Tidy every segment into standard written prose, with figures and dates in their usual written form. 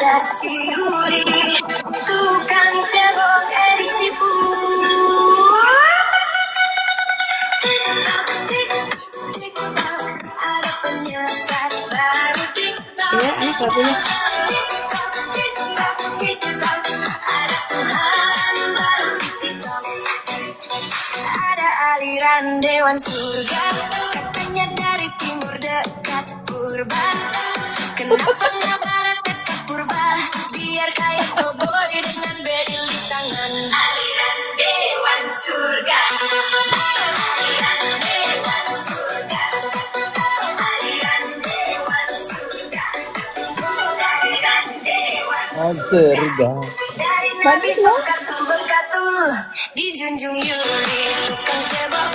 donasi Yuri, tukang cebong edis tipu. TikTok, ada penyesat baru TikTok. Iya, ini lagunya. TikTok, ada Tuhan baru di TikTok. Ada aliran dewan surga, katanya dari timur dekat purba. Kenapa nggak barat dekat purba? Biar kayak cowboy dengan bedil di tangan. Aliran dewan surga. Aliran dewan surga. Aliran dewan surga. Aliran dewan Surga. dari Nabi Sokatul Berkatul, dijunjung Yuli tukang cebok,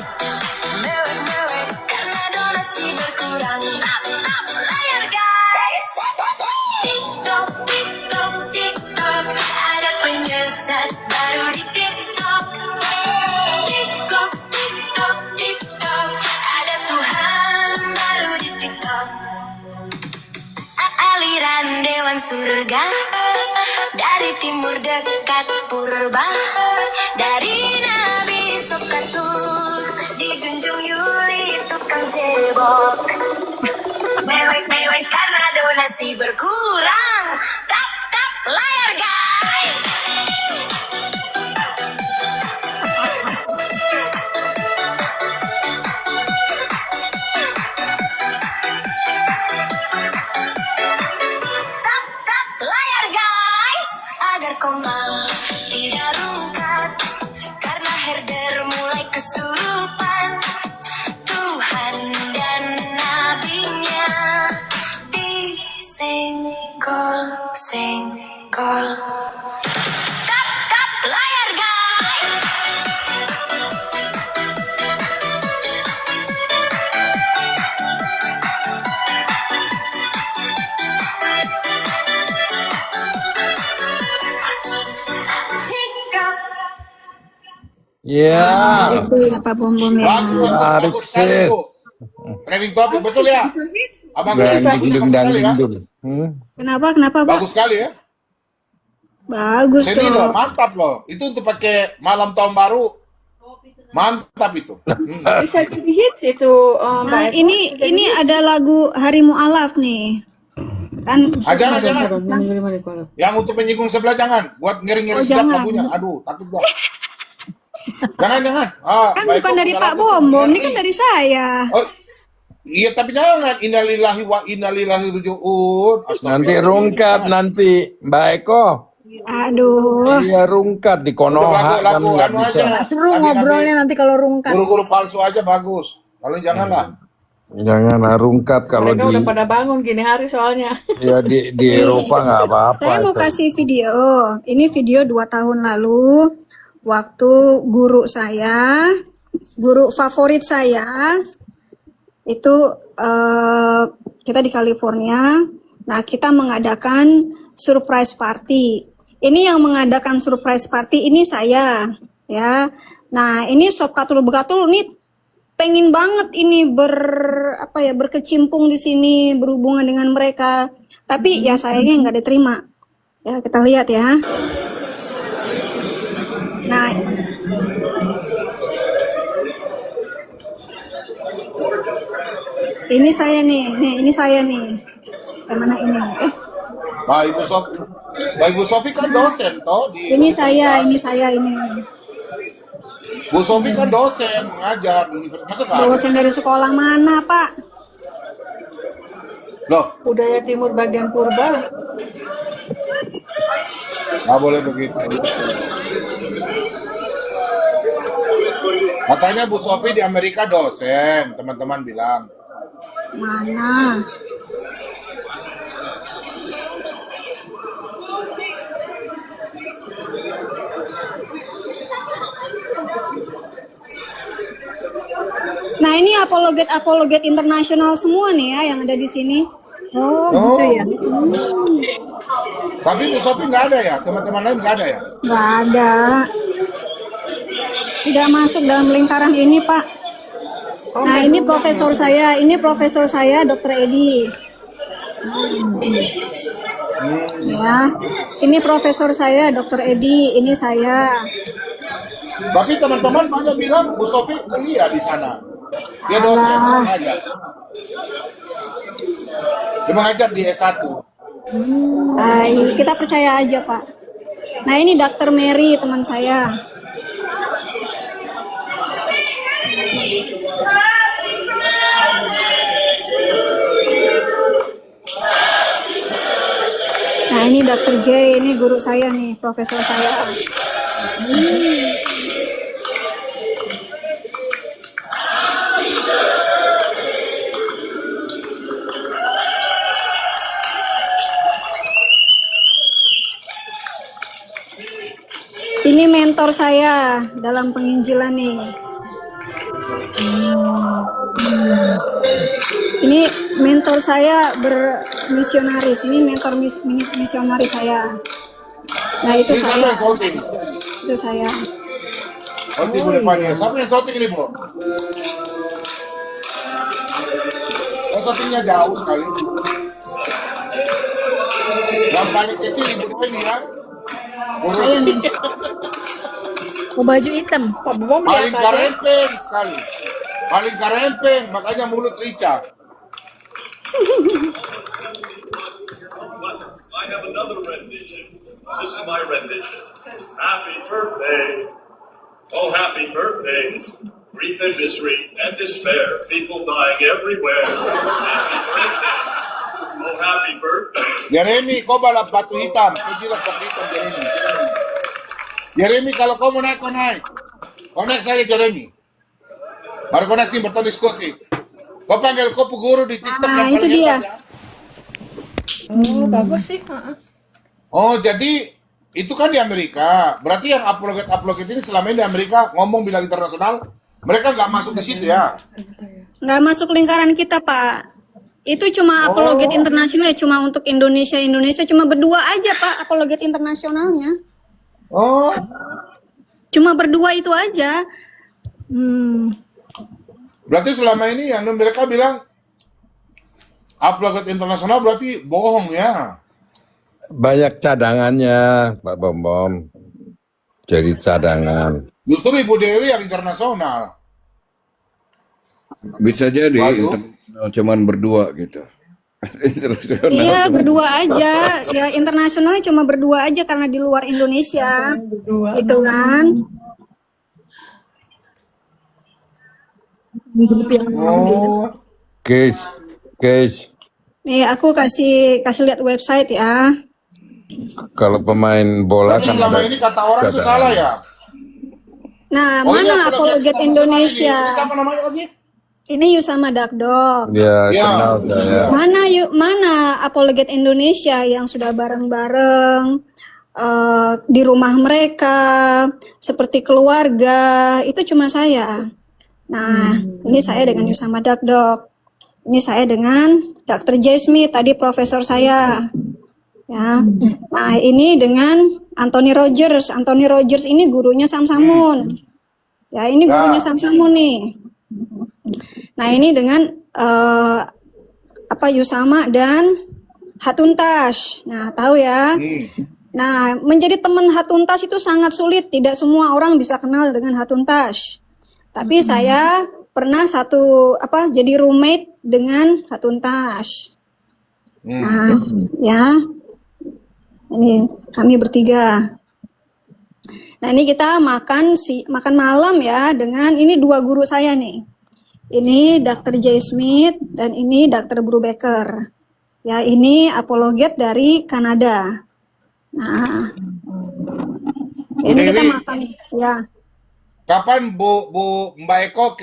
mewek-mewek karena donasi berkurang. Tap layar guys. TikTok, TikTok, TikTok, ada penyesat baru di TikTok. TikTok, TikTok, TikTok, ada Tuhan baru di TikTok. Aliran dewan surga, dari timur dekat purba, dari Nabi Sokatul, dijunjung Yuli tukang cebok, mewek-mewek karena donasi berkurang. Tap layar guys. Tap layar guys, agar komang tidak rungkat karena herder mulai kesurupan. Tuhan dan nabinya disenggol-senggol. Tap layar guys. Hiccup. Ya, Itu apa bom-bom ya. Bagus sekali Bu. Trending topik betul ya. Abang dan dingdung dan sekali ya. dingdung. Kenapa Pak? Bagus sekali ya. Bagus Seni tuh. loh, mantap loh. Itu untuk pakai malam tahun baru. Mantap itu. Bisa jadi hits itu Mbak Nah, Eva. ini ada lagu Hari Mu'alaf nih. Kan Jangan. Gimana? Yang untuk menyinggung sebelah jangan. Buat ngeri-ngeri sedap jangan. lagunya. Aduh, takut gua. Jangan. kan bukan dari Pak Bom, ini kan dari saya. Oh, iya tapi jangan. Innalillahi wa innalillahi raji'un. Nanti rungkat nanti, Mbak Eko. Aduh. Iya rungkat di Konoha kan Lagu nggak anu bisa. aja. Seru ngobrolnya nanti kalau rungkat. Guru-guru palsu aja bagus. Kalau janganlah. Jangan rungkat kalau Mereka di udah pada bangun gini hari soalnya. ya di Eropa nggak apa-apa. Saya mau itu. kasih video. Ini video 2 tahun lalu. Waktu guru saya, guru favorit saya, itu kita di California. Nah, kita mengadakan surprise party. Ini yang mengadakan surprise party ini saya, ya. Nah, ini Sokatul Berkatul ini pengen banget ini berkecimpung di sini, berhubungan dengan mereka. Tapi ya sayangnya nggak diterima. Ya, kita lihat ya. Nah, ini saya nih, ini saya nih. Yang mana ini? Ibu Sofi kan dosen toh di Ini saya ini. Bu Sofi kan dosen ngajar di universitas. Masa nggak ada? Dosen dari sekolah mana, Pak? Loh, Budaya Timur bagian purba. nggak boleh begitu. Katanya Bu Sofi di Amerika dosen, teman-teman bilang. Mana? Nah, ini apologet internasional semua nih ya yang ada di sini. Oh, Tapi Bu Sofi nggak ada ya? Teman-teman lain nggak ada ya? Nggak ada. Tidak masuk dalam lingkaran ini, Pak. Nah, ini profesor saya, Dr. Edi. Ya, ini profesor saya, Dr. Edi. Ini saya. Tapi teman-teman banyak bilang Bu Sofi kuliah di sana. Dia dosen mengajar. Dia mengajar di S1. Baik, kita percaya aja, Pak. Nah, ini Dr. Mary, teman saya. Nah, ini Dr. J, ini guru saya nih, profesor saya. Ini mentor saya dalam penginjilan nih. Ini mentor saya bermisionaris. Ini mentor misionaris saya. Nah, itu Ini siapa saya. yang shouting? Itu saya. Shouting Bu depannya. Siapa yang shouting ini, Bu? Oh, shoutingnya jauh sekali. Yang paling kecil Ibu Depan ini ya. Saya nih. Oh, baju hitam. Pak Bom Paling lihat aja. karempeng sekali. Paling karempeng, makanya mulut lincah. I have another rendition. This is my rendition. Happy birthday. Oh, happy birthday. Grief and misery and despair. People dying everywhere. Happy birthday. Oh, happy birthday. Jeremy, kau balap batu hitam. Kau bilang batu hitam, Jeremy. Jeremy, kalau kau mau naik, kau naik. Kau naik saja, Jeremy. Mari kau naik sini, bertemu diskusi. Kau panggil kau guru di TikTok. Ah, yang itu paling dia. hebat, ya. Oh, bagus sih. Oh, jadi itu kan di Amerika. Berarti yang upload ini selama ini di Amerika ngomong bilang internasional, mereka nggak masuk di situ ya. Nggak masuk lingkaran kita, Pak. Itu cuma apologet internasional, cuma untuk Indonesia cuma berdua aja, Pak, apologet internasionalnya. Oh, Cuma berdua itu aja. berarti selama ini yang mereka bilang upload internasional berarti bohong ya. Banyak cadangannya, Pak Bom. Jadi cadangan. Justru Ibu Dewi yang internasional. Bisa jadi Waduh. internasional cuman berdua gitu. Internasional Iya, cuman- berdua aja. Ya, internasionalnya cuma berdua aja karena di luar Indonesia. Berdua. Itu kan. Oh, Guys, Nih, aku kasih lihat website ya. kalau pemain bola berarti kan selama ada ini kata orang itu cadangan. salah ya. Nah, Oh, ini mana apologet Indonesia? Ini siapa namanya lagi? Ini Yusama Dakdok. Ya, Ya. kenal saya. Mana apologet Indonesia yang sudah bareng-bareng di rumah mereka seperti keluarga, itu cuma saya. Nah, ini saya dengan Yusama Dakdok. Ini saya dengan Dr. J. Smith, tadi profesor saya. Ya. Nah, ini dengan Anthony Rogers. Anthony Rogers ini gurunya Sam Samun. Ya, ini gurunya Sam Samun nih. Nah, ini dengan Yusama dan Hatuntas. Nah, tahu ya. Nah, menjadi teman Hatuntas itu sangat sulit. Tidak semua orang bisa kenal dengan Hatuntas. Tapi saya pernah jadi roommate dengan Hatuntas. Nah, ya. Ini kami bertiga. Nah, ini kita makan malam ya dengan ini dua guru saya nih. Ini Dr. J. Smith dan ini Dr. Brubaker. Ya, ini apologet dari Kanada. Nah, ini kita Dewi. makan ya. Kapan Mbak Eko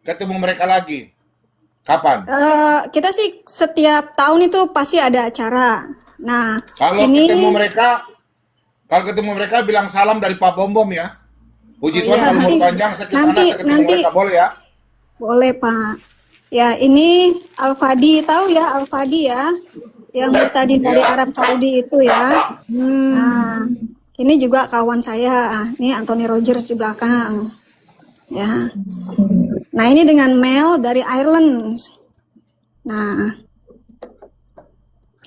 ketemu mereka lagi? Kapan? Kita sih setiap tahun itu pasti ada acara. Nah, Kalau ini ketemu mereka bilang salam dari Pak Bom ya. Puji Tuhan iya, kalau nanti- umur panjang saya ketemu nanti- mereka boleh ya. boleh Pak. Ya, ini Al-Fadi, tahu ya Al-Fadi ya, yang tadi dari Arab Saudi itu ya. Nah, ini juga kawan saya. Ini Anthony Rogers di belakang. Ya. Nah, ini dengan Mel dari Ireland. Nah,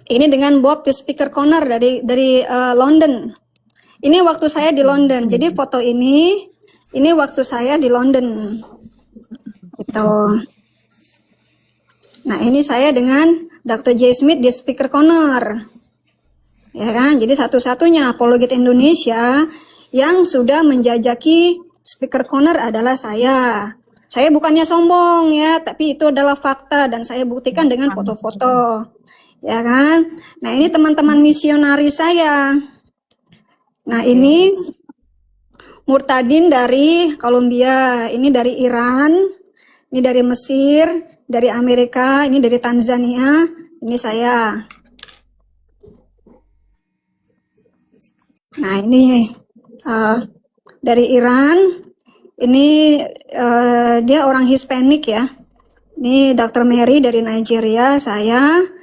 Ini dengan Bob di speaker corner dari London. Ini waktu saya di London. Jadi foto ini waktu saya di London. Gitu. Nah, ini saya dengan Dr. J. Smith di speaker corner. Ya kan? Jadi satu-satunya apologet Indonesia yang sudah menjajaki speaker corner adalah saya. Saya bukannya sombong ya, tapi itu adalah fakta dan saya buktikan dengan foto-foto. Ya kan? Nah, ini teman-teman misionaris saya. Nah, ini Murtadin dari Kolombia, ini dari Iran, ini dari Mesir, dari Amerika, ini dari Tanzania, ini saya. Nah, ini dari Iran, ini dia orang Hispanik ya. Ini Dr. Mary dari Nigeria, saya.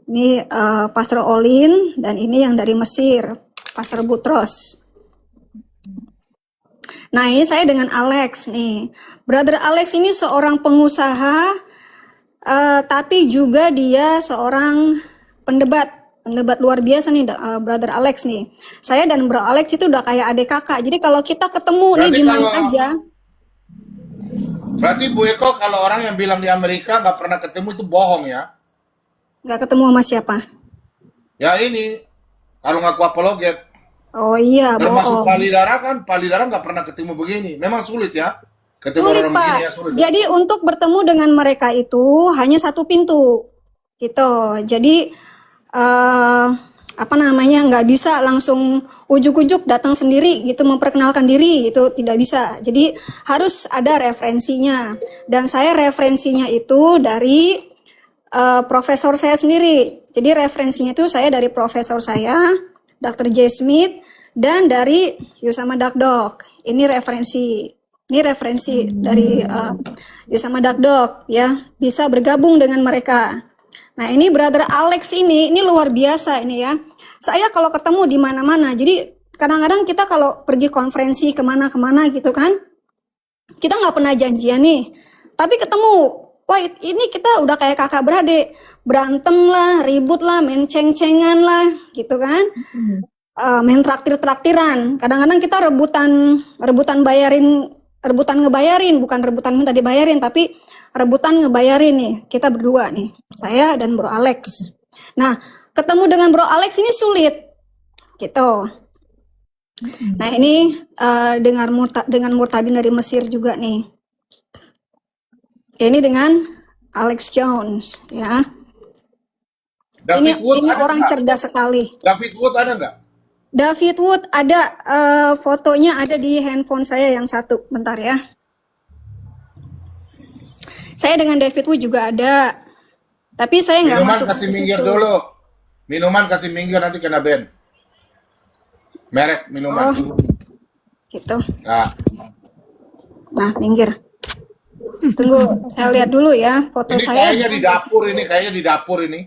Ini Pastor Olin, dan ini yang dari Mesir, Pastor Butros. Nah, ini saya dengan Alex nih. Brother Alex ini seorang pengusaha, tapi juga dia seorang pendebat luar biasa nih, Brother Alex nih. Saya dan Bro Alex itu udah kayak adik kakak. Jadi kalau kita ketemu nih Berarti di mana kalau- aja, Berarti Bu Eko kalau orang yang bilang di Amerika nggak pernah ketemu itu bohong ya? nggak ketemu sama siapa? Ya ini, kalau ngaku apologet. Oh iya, Termasuk bohong. Palidara nggak pernah ketemu begini. Memang sulit ya, ketemu Sulit, orang Pak. begini ya sulit. Jadi untuk bertemu dengan mereka itu hanya satu pintu, gitu. Jadi apa namanya, nggak bisa langsung ujuk-ujuk datang sendiri gitu memperkenalkan diri, itu tidak bisa. Jadi harus ada referensinya. Dan saya referensinya itu dari profesor saya sendiri. Jadi referensinya itu saya dari profesor saya, Dr. J. Smith, dan dari Yusama Dakdok. Ini referensi dari Yusama Dakdok ya, bisa bergabung dengan mereka. Nah, ini Brother Alex ini luar biasa ini ya. Saya kalau ketemu di mana-mana, jadi kadang-kadang kita kalau pergi konferensi kemana-kemana gitu kan, kita nggak pernah janjian nih, tapi ketemu. Wah, ini kita udah kayak kakak beradik, berantem lah, ribut lah, main ceng-cengan lah, gitu kan. Main traktir-traktiran. Kadang-kadang kita rebutan ngebayarin, bukan rebutan minta dibayarin, tapi rebutan ngebayarin nih. Kita berdua nih, saya dan Bro Alex. Nah, ketemu dengan Bro Alex ini sulit, gitu. Nah, ini dengan Murtadin dari Mesir juga nih. Ini dengan Alex Jones, ya. David Wood Ini ada orang nggak? cerdas sekali. David Wood ada nggak? David Wood ada, fotonya ada di handphone saya yang satu. Bentar ya. Saya dengan David Wood juga ada. Tapi saya nggak Minuman masuk kasih ke minggir situ. dulu. Minuman kasih minggir nanti kena ban. Merek minuman. Oh. Gitu. Nah, Nah, minggir. Tunggu, saya lihat dulu ya foto ini saya. kayaknya di dapur ini.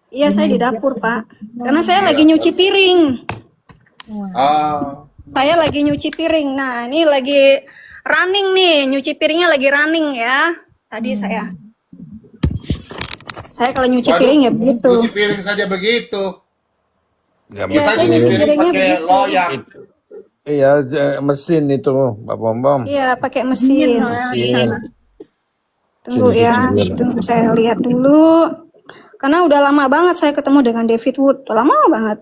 Iya, saya di dapur, Pak. Karena saya lagi nyuci piring. Ah, Saya lagi nyuci piring. Nah, ini lagi running nih. Nyuci piringnya lagi running ya. Tadi saya kalau nyuci waduh, piring ya begitu. cuci piring saja begitu. Ya, Iya, Kita saya cuci nyuci piring piringnya pakai begitu. loyang. Iya, mesin itu, Pak Bom. Iya, pakai mesin. Mesin. Tunggu Sini, ya. sini. Tunggu, saya lihat dulu. Karena udah lama banget saya ketemu dengan David Wood. Udah lama banget.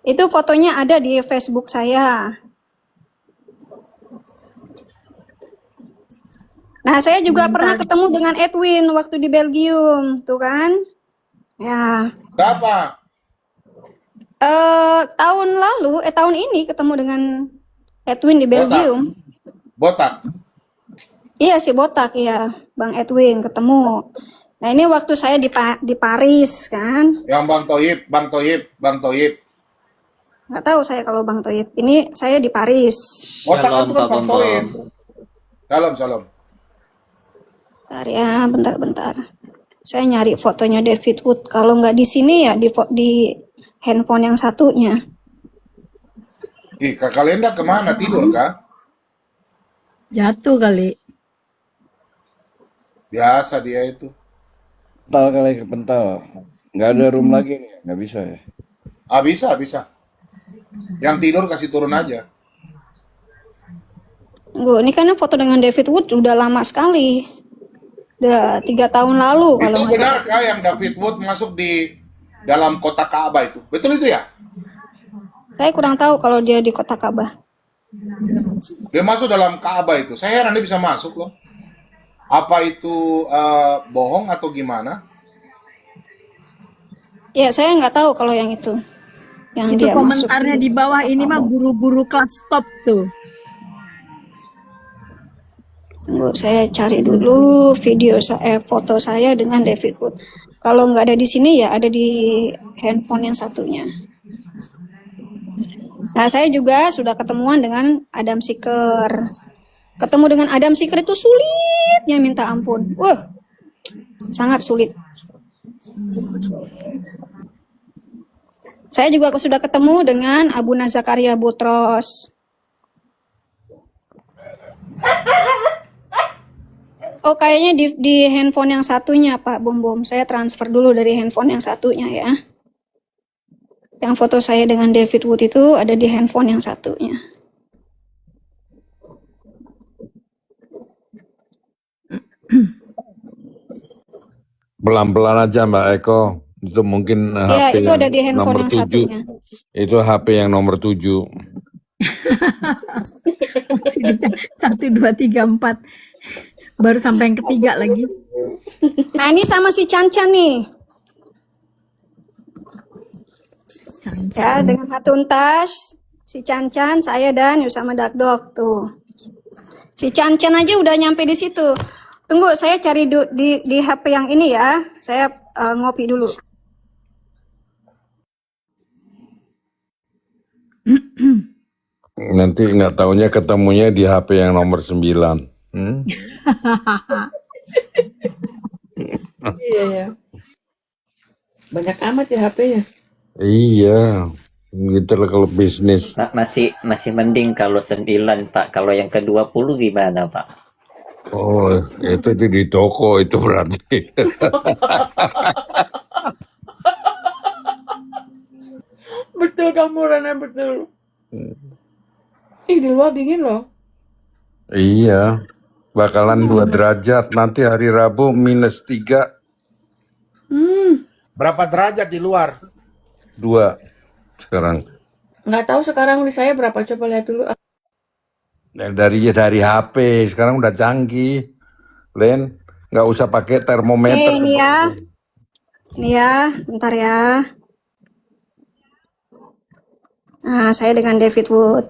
Itu fotonya ada di Facebook saya. Nah, saya juga pernah ketemu dengan Edwin waktu di Belgium, tuh kan? Ya, Siapa? tahun ini ketemu dengan Edwin di Belgium. Botak. Iya, si botak ya, Bang Edwin ketemu. Nah, ini waktu saya di Paris kan. Yang Bang Toyib. Nggak tahu saya kalau Bang Toyib. Ini saya di Paris. Botak kan Shalom, bukan Pak Bang Bom. Toyib. Salam. Bentar ya, bentar. Saya nyari fotonya David Wood. Kalau nggak di sini ya di handphone yang satunya. Ih, Kak Kalenda kemana? Tidur kah? Jatuh kali. Biasa dia itu. Kental kali kental. Nggak ada room lagi nih, nggak bisa ya. Ah, bisa. Yang tidur kasih turun aja. Bu, ini karena foto dengan David Wood udah lama sekali. Udah 3 tahun lalu kalau Itu nggak salah. benarkah yang David Wood masuk di dalam kota Ka'bah itu? Betul itu ya? Saya kurang tahu kalau dia di kota Ka'bah. Dia masuk dalam Ka'bah itu. Saya heran dia bisa masuk loh. Apa itu bohong atau gimana? Ya, saya nggak tahu kalau yang itu. Yang Itu dia masuk. komentarnya di bawah ini mah guru-guru kelas top tuh. Tunggu, saya cari dulu foto saya dengan David Wood. Kalau nggak ada di sini ya ada di handphone yang satunya. Nah, saya juga sudah ketemuan dengan Adam Seeker. Ketemu dengan Adam Seeker itu sulitnya minta ampun. Wah, sangat sulit. Saya juga sudah ketemu dengan Abuna Zakaria Butros. Oh, kayaknya di handphone yang satunya, Pak Bom. Saya transfer dulu dari handphone yang satunya ya. Yang foto saya dengan David Wood itu ada di handphone yang satunya. Pelan-pelan aja Mbak Eko. Itu mungkin Iya, HP itu ada di handphone nomor yang 7. satunya. Itu HP yang nomor 7. Masih di 1, 2, 3, 4. Baru sampai yang ketiga lagi. Nah, ini sama si Chan-Chan nih. Ya, dengan Hatuntas, si Chan-Chan, saya dan Yusama Dakdok tuh. Si Chan-Chan aja udah nyampe di situ. Tunggu, saya cari di HP yang ini ya. Saya ngopi dulu. Nanti nggak taunya ketemunya di HP yang nomor 9. Iya ya. Banyak amat ya HP-nya. Iya, gitu lah kalau bisnis. Pak, masih mending kalau 9, Pak. Kalau yang ke-20 gimana, Pak? Oh, itu di toko itu berarti. Betul kamu, Rana, betul. Ih, di luar dingin loh. Iya, bakalan 2 derajat. Nanti hari Rabu -3. Berapa derajat di luar? 2 sekarang. Nggak tahu sekarang di saya berapa, coba lihat dulu. Dari HP sekarang udah canggih. Len, nggak usah pakai termometer. Ini ya. Ini ya, bentar ya. Nah, saya dengan David Wood.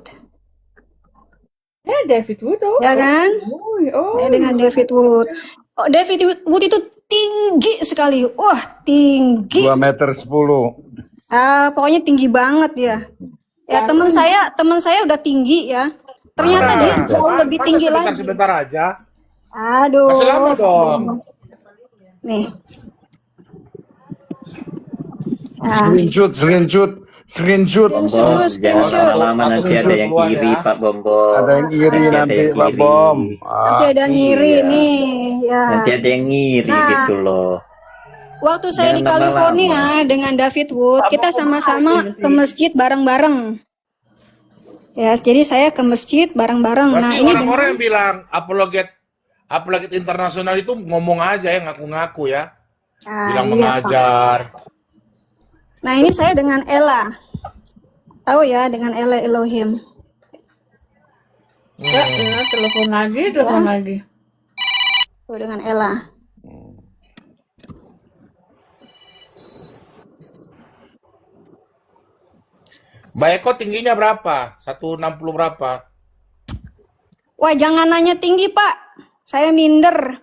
David Wood, oh. Ya kan? Oh, Saya dengan David Wood. Oh, David Wood itu tinggi sekali. Wah, tinggi. 2,10 meter. Pokoknya tinggi banget ya. Ya, teman saya udah tinggi ya. Ternyata dia jauh lebih tinggi lagi. Sebentar aja. Aduh. Masih lama dong. Nih. Ah, Screenshot. Bom, dulu, jangan screenshot. lama-lama nanti ada yang iri, ya. Pak Bom. Ada yang iri Nanti ada nanti yang Pak iri. Bom. nanti ada yang ngiri iya. nih. Ya. Nanti ada yang ngiri Nah. gitu loh. Waktu saya di Jangan lama-lama. California dengan David Wood, kita sama-sama ke masjid bareng-bareng. Ya, jadi saya ke masjid bareng-bareng. Nah, Berarti ini orang-orang yang bilang apologet internasional itu ngomong aja ya, ngaku-ngaku ya. Bilang iya, Pak. mengajar. Nah, ini saya dengan Ella. Tahu ya, dengan Ella Elohim. telepon lagi. Tuh, dengan Ella. Mbak Eko tingginya berapa? 160 berapa? Wah, jangan nanya tinggi, Pak. Saya minder.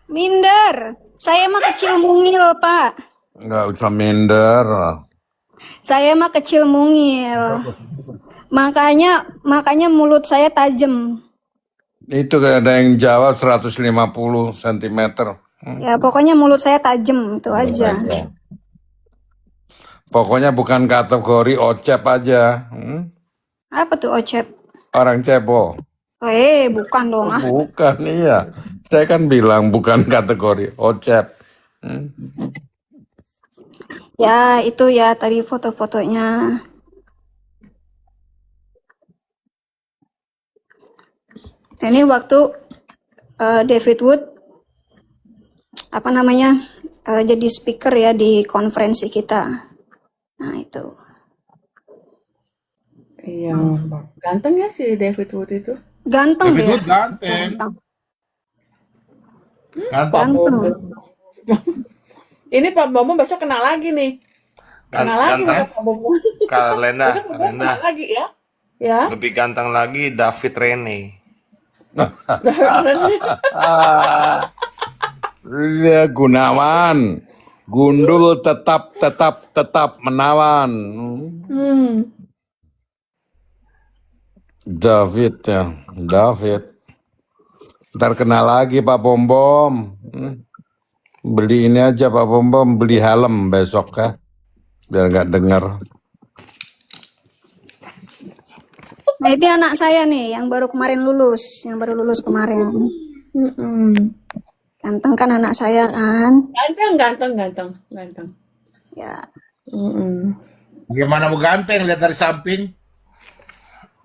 Minder. Saya mah kecil mungil, Pak. Nggak usah minder. Saya mah kecil mungil. Makanya mulut saya tajam. Itu ada yang jawab 150 cm. Ya, pokoknya mulut saya tajam, itu aja. Pokoknya bukan kategori ocep aja. Apa tuh Ocep? Orang cebol. Bukan dong ah. Bukan, iya. Saya kan bilang bukan kategori Ocep. Hmm. Ya, itu ya tadi foto-fotonya. Ini waktu David Wood apa namanya jadi speaker ya di konferensi kita. Nah itu. Iya, ganteng ya si David Wood itu. Ganteng David dia. Wood ganteng. Ganteng. Ganteng. Ganteng. Ini Pak Bomo besok kenal lagi nih. Kenal lagi Ganteng. besok Pak Bomo. Kak Lena, Besok Pak Bomo kenal lagi ya. Ya. lebih ganteng lagi David Rene. Dia Gunawan. Gundul tetap menawan. Hmm. David ya, David. Ntar kenal lagi Pak Bom Bom. Beli ini aja Pak Bom Bom, beli helm besok ya. Biar nggak dengar. Nah itu anak saya nih yang baru kemarin lulus, yang baru lulus kemarin. Ganteng kan anak saya kan? Ganteng. Ya. Gimana mau ganteng lihat dari samping?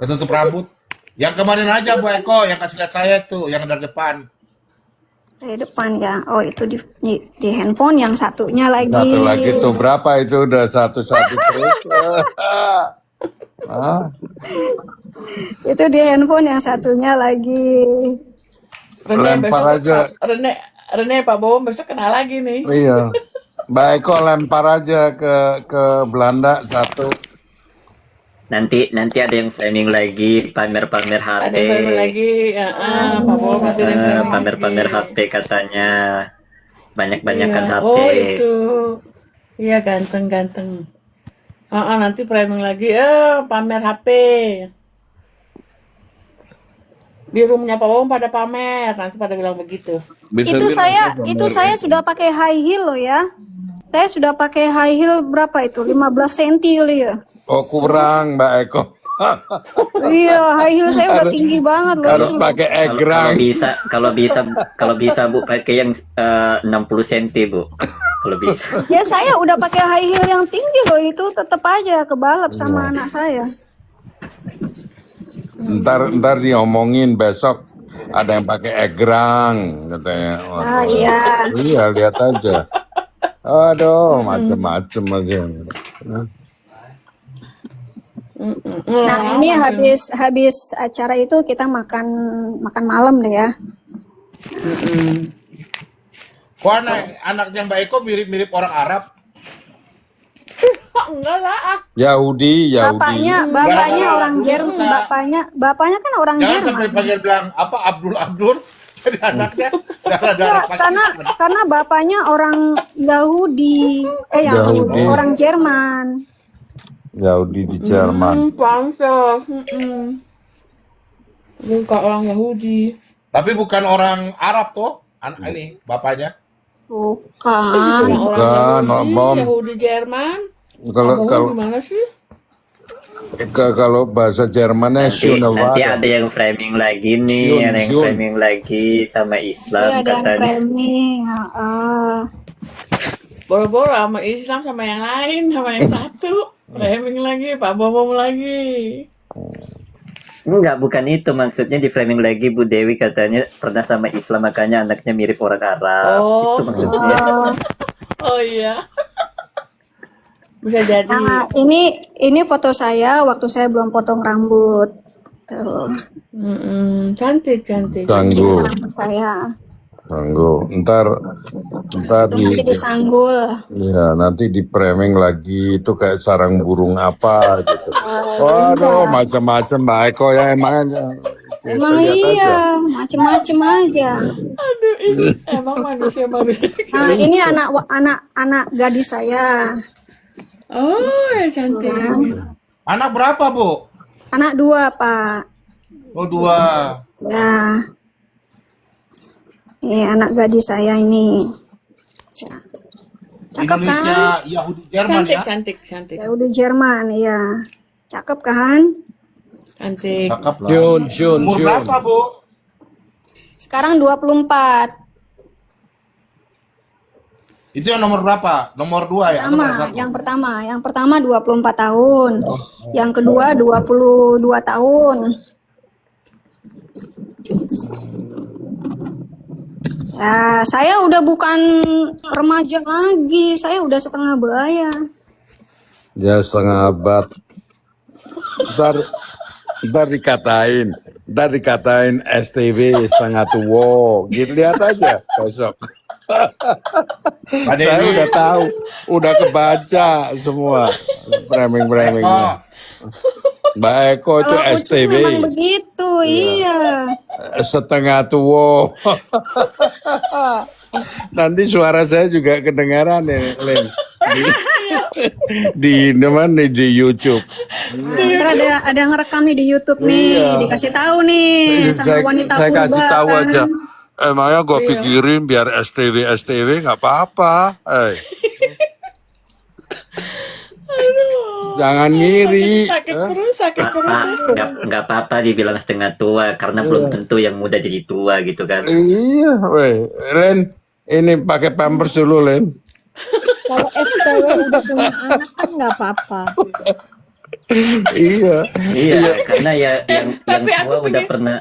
Ketutup rambut. Yang kemarin aja Bu Eko yang kasih lihat saya tuh, yang dari depan. Dari depan ya. Oh itu di handphone yang satunya lagi. Satu lagi tuh berapa itu udah satu-satu terus. Itu di handphone yang satunya lagi. Lempar aja. Rene Pak Bowo besok kenal lagi nih. Iya. Mbak Eko lempar aja ke Belanda satu. Nanti ada yang framing lagi, pamer-pamer HP. Ada yang lagi, Pak Bowo masih ada yang framing Pamer-pamer lagi. HP katanya. Banyak-banyakan Iya. HP. Oh itu. Iya ganteng. Nanti framing lagi, pamer HP. Di roomnya Pak Bowo pada pamer, nanti pada bilang begitu. Itu saya sudah pakai high heel loh ya. Saya sudah pakai high heel berapa itu? 15 cm kali ya. Oh kurang Mbak Eko. Iya, high heel saya udah tinggi banget loh. Harus pakai egrang. Kalau bisa Bu pakai yang 60 cm Bu. Kalau bisa. Ya saya udah pakai high heel yang tinggi loh, itu tetap aja kebalap sama anak saya. Ntar diomongin besok ada yang pakai egrang katanya. Iya. Iya lihat aja. Aduh macem-macem aja. Nah ini habis acara itu kita makan malam deh ya. Kok anaknya Mbak Eko mirip-mirip orang Arab? Enggak lah. Yahudi. Bapaknya orang Jerman. Bapaknya kan orang Jangan sampai Jerman. panggil bilang apa Abdul. Jadi anaknya darah-darah Karena bapaknya orang Yahudi. Yahudi. Orang Jerman. Yahudi di Jerman. Pansos. Bukan orang Yahudi. Tapi bukan orang Arab tuh. Anak ini bapaknya. Bukan. Bukan, Bom. Yahudi Jerman. Kalau Gimana sih? kalau bahasa Jermannya Nanti ada yang framing lagi nih, ada yang Syun. framing lagi sama Islam Ada yang katanya. framing. Boro-boro sama Islam sama yang lain, sama yang satu. Framing lagi, Pak Bowo lagi. Enggak, bukan itu maksudnya, di framing lagi Bu Dewi katanya pernah sama Islam makanya anaknya mirip orang Arab. Oh. Itu maksudnya. Oh iya. Bisa jadi. Nah, ini foto saya waktu saya belum potong rambut. Tuh. Cantik. Ganggu. Rambut saya. Ntar Nanti disanggul. ya nanti di framing lagi itu kayak sarang burung apa gitu. Waduh macam-macam Mbak Eko ya emangnya. Emang iya, macem-macem aja. Aduh, ini emang manusia. Nah, ini anak gadis saya. Oh, ya cantik. Anak berapa Bu? Anak 2, Pak. Oh 2. Ya. Ini anak gadis saya ini. Ya. Cakep Indonesia kan? Yahudi Jerman ya. Cantik. Ya udah Jerman, ya. Cakep kan? Cantik. Cakep lah. Syun. Umur berapa, Bu? Sekarang 24. Itu yang nomor berapa? Nomor 2 ya? Atau nomor Sama, 1? yang pertama 24 tahun. Yang kedua 22 tahun. Ya, saya udah bukan remaja lagi, saya udah setengah baya. Ya setengah abad. Ntar dikatain STW setengah tua. Gitu lihat aja besok. Pak Saya Denny, udah tahu, udah kebaca semua framing-framingnya. Mbak Eko itu Kalau Ucup STW memang begitu, iya. setengah tua. Nanti suara saya juga kedengaran ya, Len. Di YouTube. Ntar ada ngerekam nih di YouTube nih, Iya. dikasih tahu nih sama wanita Saya purba kasih tahu kan. aja. Emangnya gue pikirin biar STW nggak apa-apa. Jangan ngiri. Sakit perut, sakit Pak, perut. nggak apa-apa dibilang setengah tua karena belum tentu yang muda jadi tua gitu kan. Iya, weh. Len, ini pakai pampers dulu, Len. Kalau STW udah punya anak kan nggak apa-apa. Iya. Iya, karena ya yang Tapi aku tua udah pengen- pernah.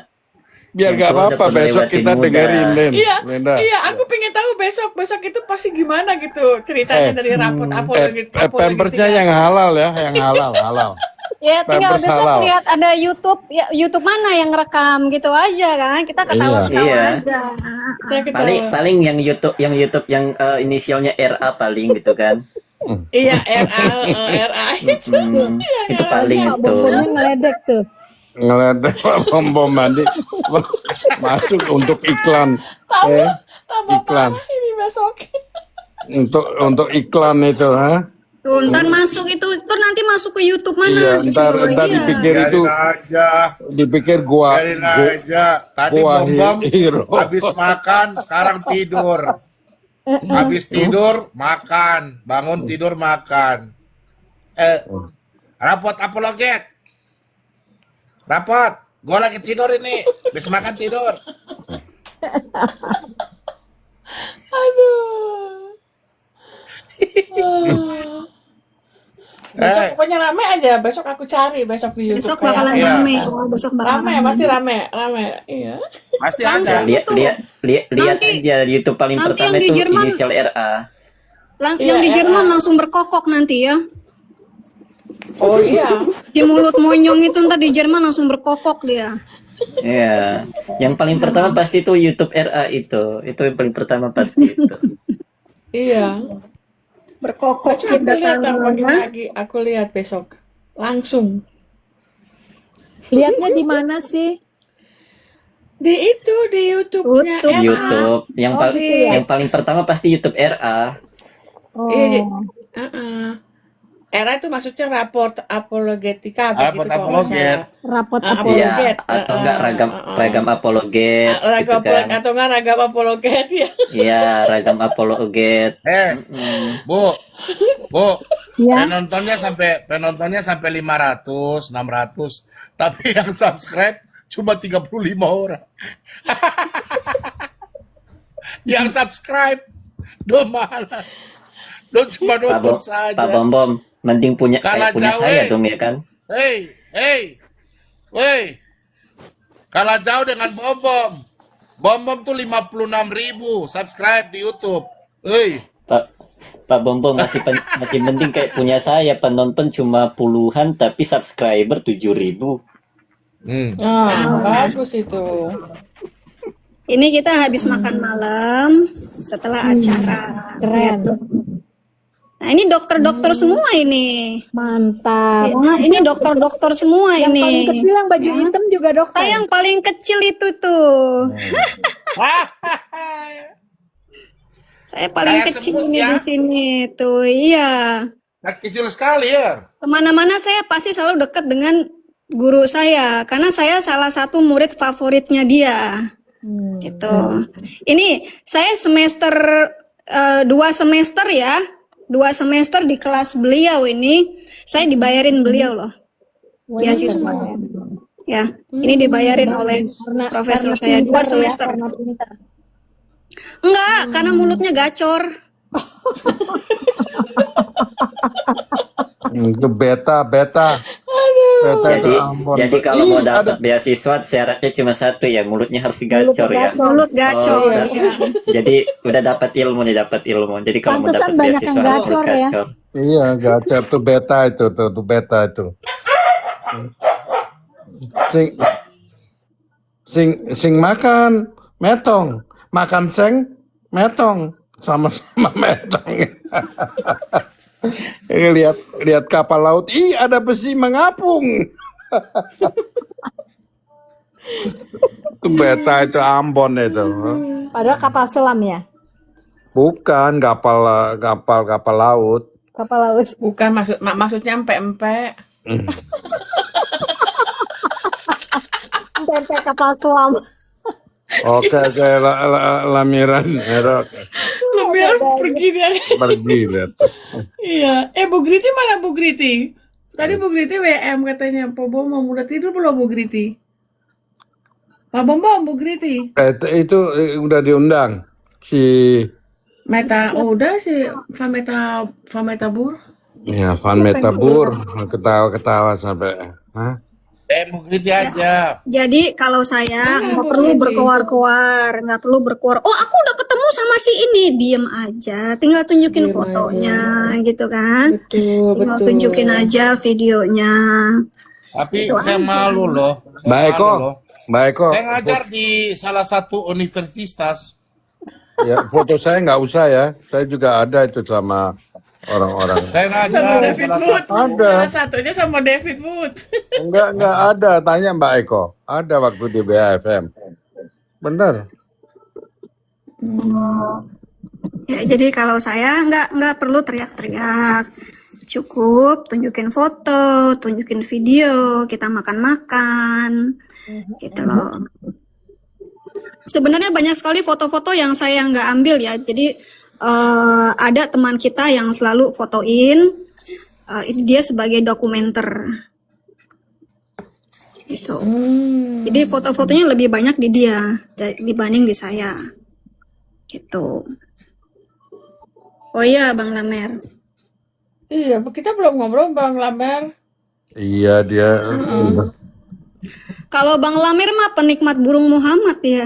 Biar Yang gak tua udah apa-apa, pernah besok lewatin kita muda. dengerin, Len. Iya, Lenda. iya, aku pengen tahu besok itu pasti gimana gitu ceritanya dari rapot apologi. Pampersnya yang halal ya, yang halal. Ya tinggal Pampers besok halal. lihat ada YouTube, ya, YouTube mana yang rekam gitu aja kan. Kita ketawa-ketawa Iya. aja. Saya ketawa. Paling yang YouTube yang inisialnya RA paling gitu kan. Iya, RA itu. Itu paling Pak itu. Bombomnya ngeledek tuh. Ngeliat bom mandi masuk untuk iklan. Tambah Iklan. parah ini besok. Untuk iklan itu, ha? Tuh, ntar masuk itu nanti masuk ke YouTube Iya, mana gitu. ntar Iya. dipikir itu, biarin aja. dipikir gua Biarin aja. Tadi gua Bom hero. habis makan, sekarang tidur. Habis tidur, makan. Bangun tidur, makan. Rapot apologet. Rapot. Gue lagi tidur ini. Habis makan tidur. Aduh. Besok pokoknya rame aja. Besok aku cari besok di YouTube. Besok kayak bakalan apa. Iya. rame. Oh, besok bakalan Rame, pasti rame. Iya. Pasti Langsung. ada. Lihat Tuh. lihat Nanti- aja di YouTube paling nanti pertama yang di itu Jerman- inisial RA. Iya, Yang di RA. Jerman langsung berkokok nanti ya. Oh iya. Di mulut monyong itu ntar di Jerman langsung berkokok dia. Iya. Yang paling pertama pasti itu YouTube RA itu. Itu yang paling pertama pasti itu. Iya. Berkokok Besok aku lihat datang pagi-pagi. Aku lihat besok. Langsung. Lihatnya di mana sih? Di itu di YouTube-nya YouTube. RA. YouTube iya. yang paling pertama pasti YouTube RA. Oh. Iya. Era itu maksudnya raport apologetika Raport begitu kalau nggak apologet. salah. Rapot Ah, apa? Iya, Apologet. atau enggak ragam apologet gitu Ragam kan. atau enggak ragam apologet ya. Iya, ragam apologet. Bu, Ya. penontonnya sampai 500, 600, tapi yang subscribe cuma 35 orang. Yang subscribe, do malas. Do cuma nonton saja. Pak Bom, mending punya Kalah punya jauh, saya eh. dong ya kan. Woi, kalah jauh dengan Bom. Bom tuh 56.000 subscribe di YouTube. Pak Bom masih mending kayak punya saya, penonton cuma puluhan tapi subscriber 7.000. Bagus itu. Ini kita habis makan malam setelah acara. Keren. Nah, ini dokter-dokter semua ini. Mantap. Nah, ini dokter-dokter semua Yang paling ini. kecil yang baju hitam juga dokter. Saya yang paling kecil itu tuh. Saya paling Kayak kecil semut ini ya. di sini tuh. Iya. Kecil sekali ya. Kemana-mana saya pasti selalu dekat dengan guru saya karena saya salah satu murid favoritnya dia. Gitu. Ini saya semester 2 semester ya. 2 semester di kelas beliau ini saya dibayarin beliau loh. Beasiswa. ya. Ini dibayarin oleh profesor saya 2 pintar ya, semester. karena pintar. Enggak, karena mulutnya gacor. Itu beta Jadi itu Ambon. kalau mau Ih, ada dapat beasiswa syaratnya cuma satu ya, mulutnya harus digacor ya. Mulut gacor. Oh, Ya. Jadi udah dapat ilmu nih, dapat ilmu. Jadi kalau mau Pantesan dapat banyak yang beasiswa harus gacor ya. gacor. iya gacor tuh beta itu tuh beta itu. Sing sing makan metong, makan seng metong, sama-sama metong. lihat kapal laut, ih ada besi mengapung. Itu beta itu Ambon itu. Padahal kapal selam ya, Bukan kapal laut. kapal laut. Bukan maksudnya empe-empe. Tempe kapal selam. Oke lamiran erok Biar pergi dia. pergi lihat. Iya. Bu Griti mana Bu Griti? Tadi Bu Griti WM katanya. Pak Bom udah tidur belum Bu Griti? Pak Bom Bu Griti. Itu udah diundang si Meta udah sih Fameta Bur. ya Van Metabur ketawa sampai. Hah? Bu Griti aja. Jadi kalau saya Mana nggak Bu perlu Griti? berkoar-koar, nggak perlu berkoar. Oh, aku udah ketemu sama si ini, diem aja. Tinggal tunjukin Diem fotonya, gitu kan? Betul, Tinggal betul. tunjukin aja videonya. Tapi saya malu loh. Saya Mbak Eko, malu loh. Mbak Eko, Saya ngajar di salah satu universitas. ya foto saya nggak usah ya. Saya juga ada itu sama orang-orang. Saya Sama ngajar di David salah Wood. satu. Ada. Salah satunya sama David Wood. Enggak ada. Tanya Mbak Eko. Ada waktu di BAFM. Bener. Ya, jadi kalau saya nggak perlu teriak-teriak. Cukup tunjukin foto, tunjukin video, kita makan-makan, gitu loh. Sebenarnya banyak sekali foto-foto yang saya nggak ambil ya. Jadi ada teman kita yang selalu fotoin. Ini dia sebagai dokumenter. Gitu. Jadi foto-fotonya lebih banyak di dia dibanding di saya. Gitu. Oh iya, Bang Lamer. Iya, kita belum ngobrol Bang Lamer. Iya dia. Kalau Bang Lamer mah penikmat burung Muhammad ya.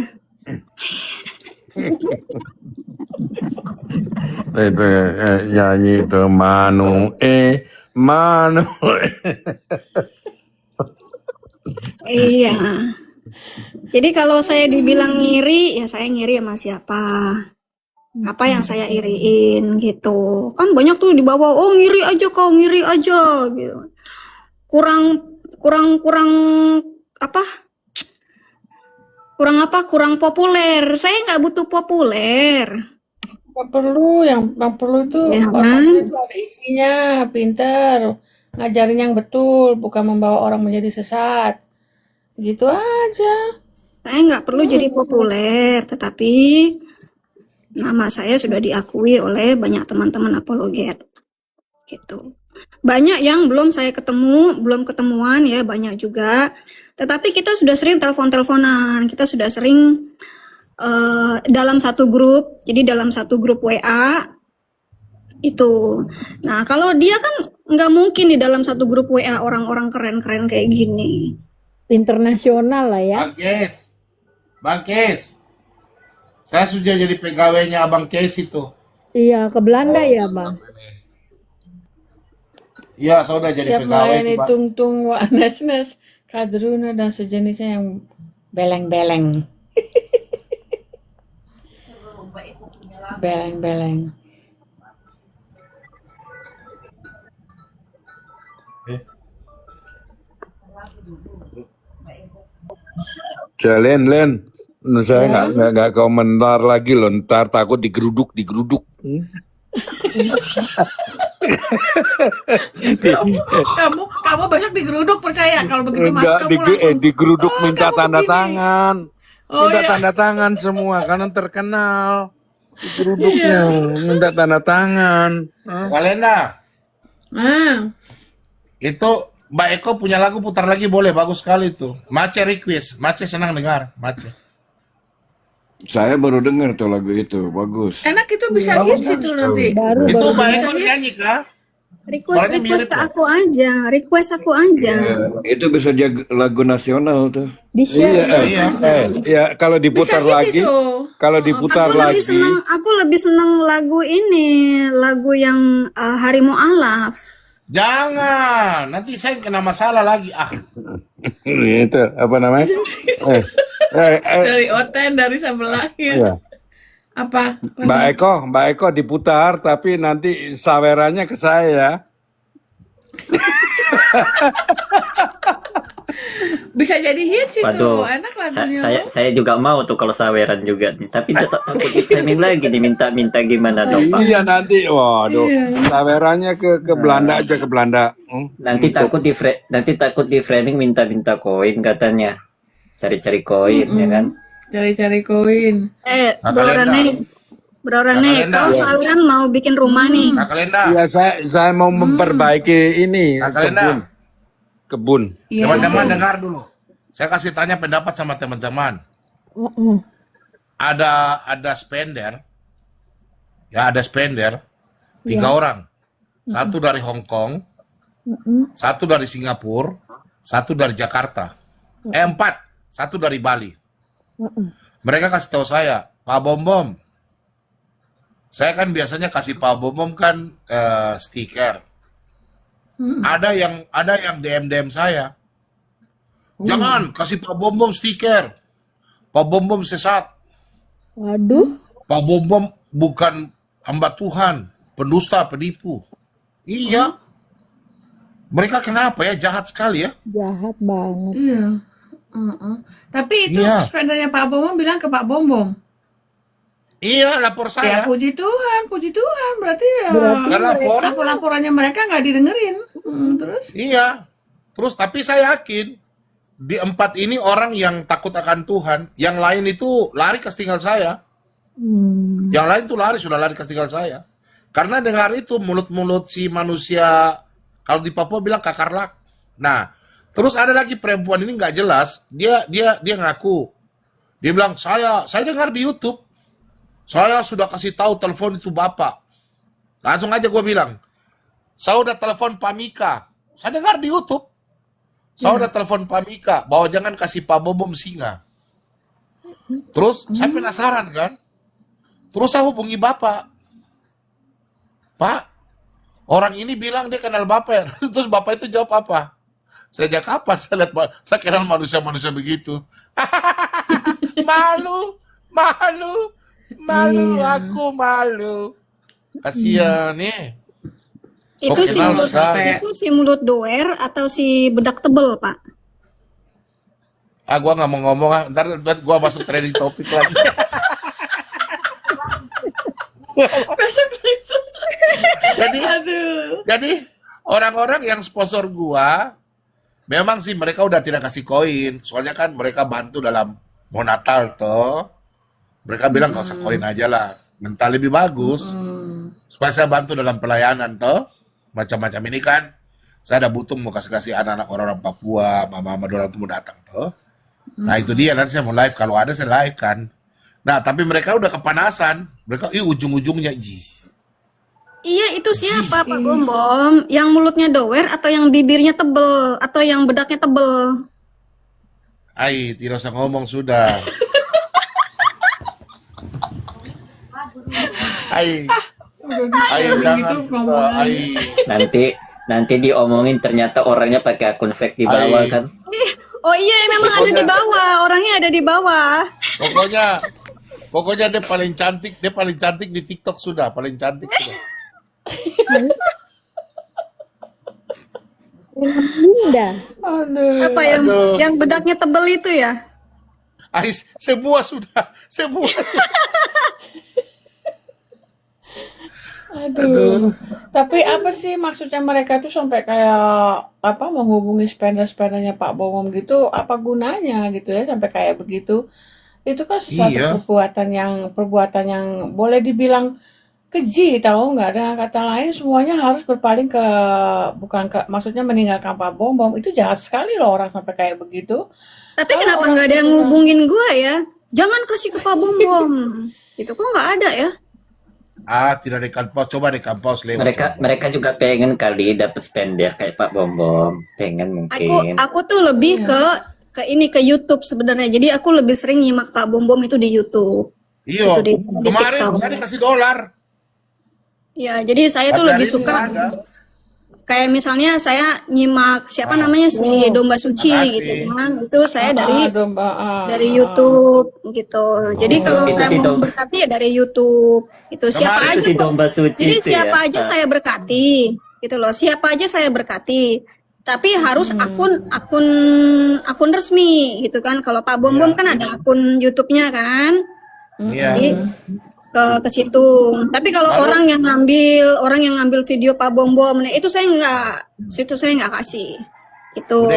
Itu nyanyi itu Manu. Iya. Jadi kalau saya dibilang ngiri, ya saya ngiri sama siapa? Apa yang saya iriin gitu. Kan banyak tuh di bawah, oh ngiri aja kau, ngiri aja gitu. Kurang apa? Kurang populer. Saya nggak butuh populer. Nggak perlu, yang perlu itu Ya kan? otaknya itu ada isinya, pinter, ngajarin yang betul, bukan membawa orang menjadi sesat. Gitu aja. Saya nggak perlu jadi populer, tetapi nama saya sudah diakui oleh banyak teman-teman apologet. Gitu. Banyak yang belum saya ketemu, belum ketemuan ya, banyak juga. Tetapi kita sudah sering telepon-teleponan, kita sudah sering dalam satu grup. Jadi dalam satu grup WA itu. Nah, kalau dia kan nggak mungkin di dalam satu grup WA orang-orang keren-keren kayak gini. Internasional lah ya. Bang Kes. Saya sudah jadi pegawainya Abang Kes itu. Iya, ke Belanda ya, Bang. Iya, saya udah jadi Siap pegawai melayani itu, Bang. tung-tung, nes-nes, kadruna dan sejenisnya yang beleng-beleng. Beleng-beleng. Len. Saya nggak komentar lagi loh. Ntar takut digeruduk. Kamu besok digeruduk, percaya kalau begitu masuk Enggak kamu langsung digeruduk minta kamu tanda begini. tangan. Oh Minta iya. tanda tangan semua karena terkenal. Digeruduknya minta tanda tangan. Hah? Kalena, Ah, itu Mbak Eko punya lagu putar lagi boleh, bagus sekali tuh. Mace request, Mace senang dengar, Mace. Saya baru dengar tuh lagu itu, bagus. Enak itu bisa Bagus hits kan? itu nanti. Itu Mbak bisa Eko hits. nyanyi kah? Request Suaranya request mirip ke loh. aku aja, request aku aja. Itu bisa jadi lagu nasional tuh. Di share. Iya. Ya kalau Bisa diputar hits lagi, itu. kalau diputar lagi, Aku lebih senang lagu ini, lagu yang Harimau Alaf. Jangan, nanti saya kena masalah lagi. itu apa namanya? Dari Oten, dari sebelah. Iya. Apa? Mbak Eko diputar, tapi nanti sawerannya ke saya. Bisa jadi hits itu. Waduh, Enak lagunya. saya juga mau tuh kalau saweran juga nih. Tapi tetap takut di framing lagi nih, minta gimana dong Pak? Iya nanti, waduh, Iya. sawerannya ke Belanda aja ke Belanda. Nanti takut di framing minta koin katanya. Cari-cari koin ya kan. Cari-cari koin. Bro Rene, Kalenda. kau saluran mau bikin rumah nih. Kak Kalenda, Iya, saya mau memperbaiki ini Kak Kalenda, kebun. Iya. teman-teman dengar dulu. Saya kasih tanya pendapat sama teman-teman. Ada spender, ya ada spender, 3 orang. Satu dari Hong Kong, satu dari Singapura, satu dari Jakarta. 4, satu dari Bali. Mereka kasih tahu saya, Pak Bom, saya kan biasanya kasih Pak Bom kan stiker. Ada yang DM saya. Jangan kasih Pak Bom stiker. Pak Bom sesat. Waduh, Pak Bom bukan hamba Tuhan, pendusta, penipu. Iya. Mereka kenapa ya? Jahat sekali ya. jahat banget. Iya. Tapi itu Iya. spendernya Pak Bom bilang ke Pak Bom. Iya, lapor Ya saya. puji Tuhan. Berarti ya Nggak lapor. laporannya mereka nggak didengerin. Terus? Iya. Terus tapi saya yakin di 4 ini orang yang takut akan Tuhan, yang lain itu lari ke tinggal saya. Yang lain tuh sudah lari ke tinggal saya. Karena dengar itu mulut-mulut si manusia, kalau di Papua bilang kakarlak. Nah, terus ada lagi perempuan ini nggak jelas, dia ngaku. Dia bilang, saya dengar di YouTube. Saya sudah kasih tahu telepon itu Bapak. Langsung aja gue bilang, saya udah telepon Pak Mika. Saya dengar di YouTube. Saya udah telepon Pak Mika, bahwa jangan kasih Pak Bom singa. Terus saya penasaran kan. Terus saya hubungi Bapak. Pak, orang ini bilang dia kenal Bapak ya. Terus Bapak itu jawab apa? Sejak kapan saya lihat, saya kenal manusia-manusia begitu. Malu, aku malu. Kasihan nih. Itu Sok kenal sekali. si mulut doer atau si bedak tebel, Pak? Gua nggak mau ngomong, ntar gua masuk trending topik lagi. Besok. Aduh. Jadi orang-orang yang sponsor gua, memang sih mereka udah tidak kasih koin. Soalnya kan mereka bantu dalam mau Natal toh. Mereka bilang nggak usah koin aja lah. Minta lebih bagus. Supaya saya bantu dalam pelayanan toh. Macam-macam ini kan. Saya ada butuh mau kasih anak-anak orang-orang Papua, mama-mama orang tuh mau datang toh. Nah itu dia, nanti saya mau live. Kalau ada saya live kan. Nah tapi mereka udah kepanasan. Mereka, ujung-ujungnya, Iya, itu siapa Pak Bom? Yang mulutnya doer atau yang bibirnya tebel atau yang bedaknya tebel? tidak usah ngomong sudah. Jangan. Gitu ngomongnya. Nanti diomongin ternyata orangnya pakai akun fake di bawah kan. Oh iya, memang ada di bawah. Orangnya ada di bawah. Pokoknya dia paling cantik di TikTok sudah, paling cantik sudah. Linda. Aduh. Apa yang bedaknya tebel itu ya? Semua sudah. Aduh. Tapi apa sih maksudnya mereka tuh sampai kayak apa menghubungi spender-spendernya Pak Bom gitu? Apa gunanya gitu ya sampai kayak begitu? Itu kan sesuatu Iya. perbuatan yang boleh dibilang keji, tahu nggak? Dengan kata lain semuanya harus berpaling ke, bukan ke, maksudnya meninggalkan Pak Bom Bom. Itu jahat sekali loh orang sampai kayak begitu. Tapi Kalau kenapa orang nggak ada yang sudah ngubungin gue ya? Jangan kasih ke Pak Bom Bom. Itu kok nggak ada ya? Tidak di kampus, coba di kampus lewat. Mereka juga pengen kali dapat spender kayak Pak Bom Bom, pengen mungkin. Aku tuh lebih ke ini, ke YouTube sebenarnya. Jadi aku lebih sering nyimak Pak Bom Bom itu di YouTube. Iya, Itu di kemarin TikTok. saya dikasih $. Ya, jadi saya tuh Tapi lebih hari ini suka nggak ada. kayak misalnya saya nyimak siapa namanya si Domba Suci Makasih. gitu kan. Itu saya dari domba, YouTube gitu. Jadi kalau Itu saya si mau Domba, berkati ya dari YouTube. Itu siapa Kemarin itu aja si kok. Domba Suci Jadi itu siapa ya. aja saya berkati gitu loh. Siapa aja saya berkati. Tapi harus akun resmi gitu kan. Kalau Pak Bom Bom kan ada akun YouTube-nya kan. Iya. Jadi ke situ. Tapi kalau orang yang ngambil video Pak Bom Bom, nah itu saya nggak kasih. Itu.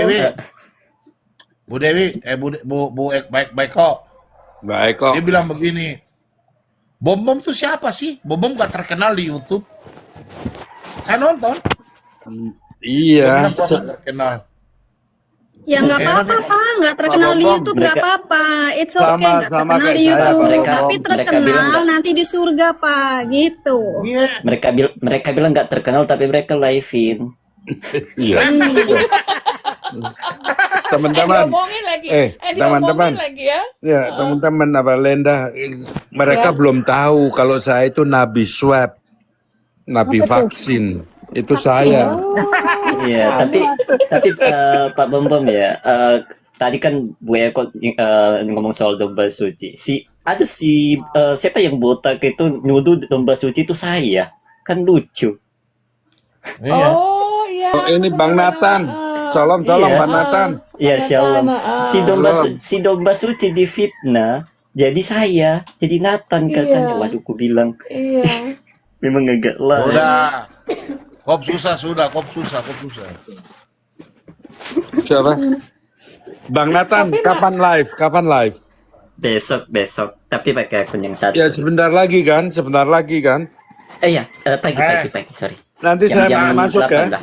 Bu Dewi, Bu baik kok. Baik kok. Dia bilang begini, Bom Bom tuh siapa sih? Bom Bom gak terkenal di YouTube. Saya nonton. Dia Iya. bilang gua gak terkenal. Ya nggak apa-apa, Pak. Nggak terkenal di Bom, YouTube nggak mereka- apa-apa. It's Sama- okay, nggak sama terkenal kayak di saya, YouTube, Pak. Mereka- tapi mereka terkenal bilang nggak- nanti di surga, Pak. Gitu. Iya. Mereka bilang nggak terkenal tapi mereka live-in. Iya. Eh, Teman-teman. diomongin lagi. Teman-teman. Diomongin lagi ya. Ya, teman-teman apa Lenda, mereka Ya. belum tahu kalau saya itu nabi swab, nabi vaksin. Itu saya. Iya, tapi Pak Bom Bom ya, tadi kan Bu Eko ngomong soal domba suci. Siapa yang botak itu nuduh domba suci itu saya, kan lucu. Iya. Oh iya. Oh, ini Bang Nathan. Salam Iya. Bang Nathan. Ya shalom. Shalom. Si domba suci difitnah, jadi saya, jadi Nathan katanya. Iya. Waduh, ku bilang Iya. memang agak lah. Udah. Kop susah. Siapa? Bang Nathan, kapan live? Besok, tapi pakai akun yang satu. Ya sebentar lagi kan? Iya, pagi, sorry. Nanti saya Jam masuk 8 ya. lah.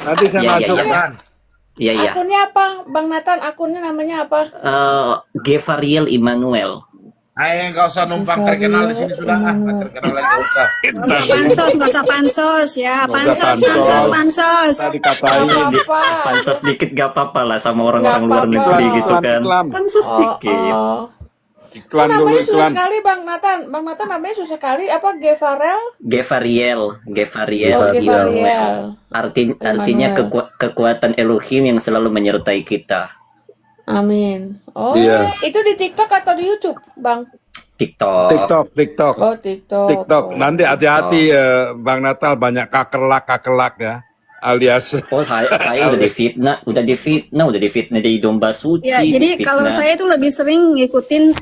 Nanti saya Iya, masuk. Jangan. Iya. Akunnya apa, Bang Nathan? Akunnya namanya apa? Gevariel Immanuel. Ayo nggak usah numpang terkenal di sini sudah. Nggak terkenal lagi nggak usah. Nggak usah pansos ya. Nggak usah Pansos. Tadi katain. Apa? Pansos dikit gak apa-apa lah sama orang-orang Nggak luar apa-apa. negeri gitu kan. Iklan. Pansos dikit. Iklan dulu Namanya susah iklan. sekali, Bang Nathan. Bang Nathan namanya susah sekali. Apa Gevarel? Gevariel Oh, Immanuel. Gevariel. Artinya Immanuel. kekuatan Elohim yang selalu menyertai kita. Amin. Oh, Iya. itu di TikTok atau di YouTube, Bang? TikTok. TikTok. Oh, TikTok. Nanti hati-hati Bang Natal banyak kakelak ya. Alias Oh, saya udah difitnah di domba suci. Ya, jadi difitnah. kalau saya tuh lebih sering ngikutin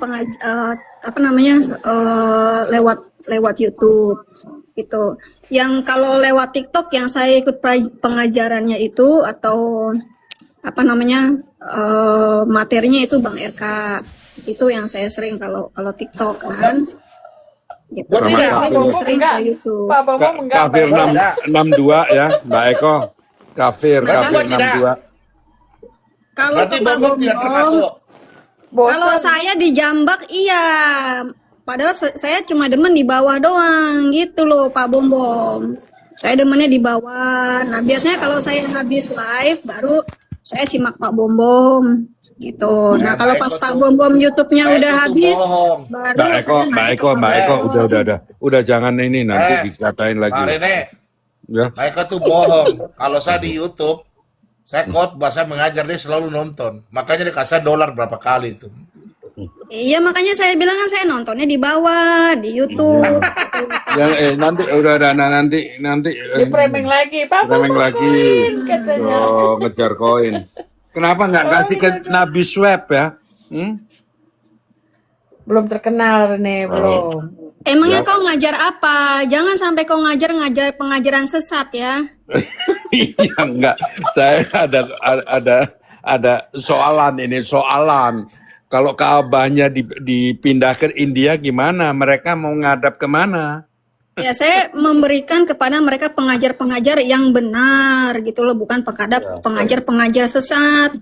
lewat YouTube gitu. Yang kalau lewat TikTok yang saya ikut pengajarannya itu atau materinya itu Bang RK. Itu yang saya sering kalau TikTok kan. Gitu. Gua tidak. Saya Bang lebih Bom sering enggak. ke YouTube. Pak Bang Bom enggak. kafir Bang. 62 ya, Mbak Eko. Kafir Berarti tidak. 62. Kalau Berarti ke Bom Pak Bom Bom tidak Bom, termasuk. kalau Bosan. saya di Jambak iya. Padahal saya cuma demen di bawah doang gitu loh Pak Bom Bom. Saya demennya di bawah. Nah biasanya kalau saya habis live baru saya simak Pak Bom Bom gitu. Nah kalau pas Pak Bom Bom YouTube-nya Baik udah itu habis bohong. baru Mbak Eko, saya Mbak naik Eko, ke Mbak Eko, Pak Bom. udah jangan ini nanti dikatain Pak lagi. Rene, Ya. mereka tuh bohong. Kalau saya di YouTube, saya khotbah, saya mengajar, dia selalu nonton. Makanya dia kasih $1 berapa kali itu. Iya makanya saya bilang kan saya nontonnya di bawah di YouTube. Yang nanti Di framing lagi. Pak Bom framing Bom lagi. koin, katanya. Oh, ngejar koin. Kenapa nggak kasih ke Nabi Swab ya? Belum terkenal Rene, belum. Emangnya kau ngajar apa? Jangan sampai kau ngajar pengajaran sesat ya. Iya enggak. Saya ada soalan. Kalau Ka'bahnya dipindah ke India gimana? Mereka mau ngadap kemana? Ya, saya memberikan kepada mereka pengajar-pengajar yang benar gitu loh, bukan pengajar-pengajar sesat.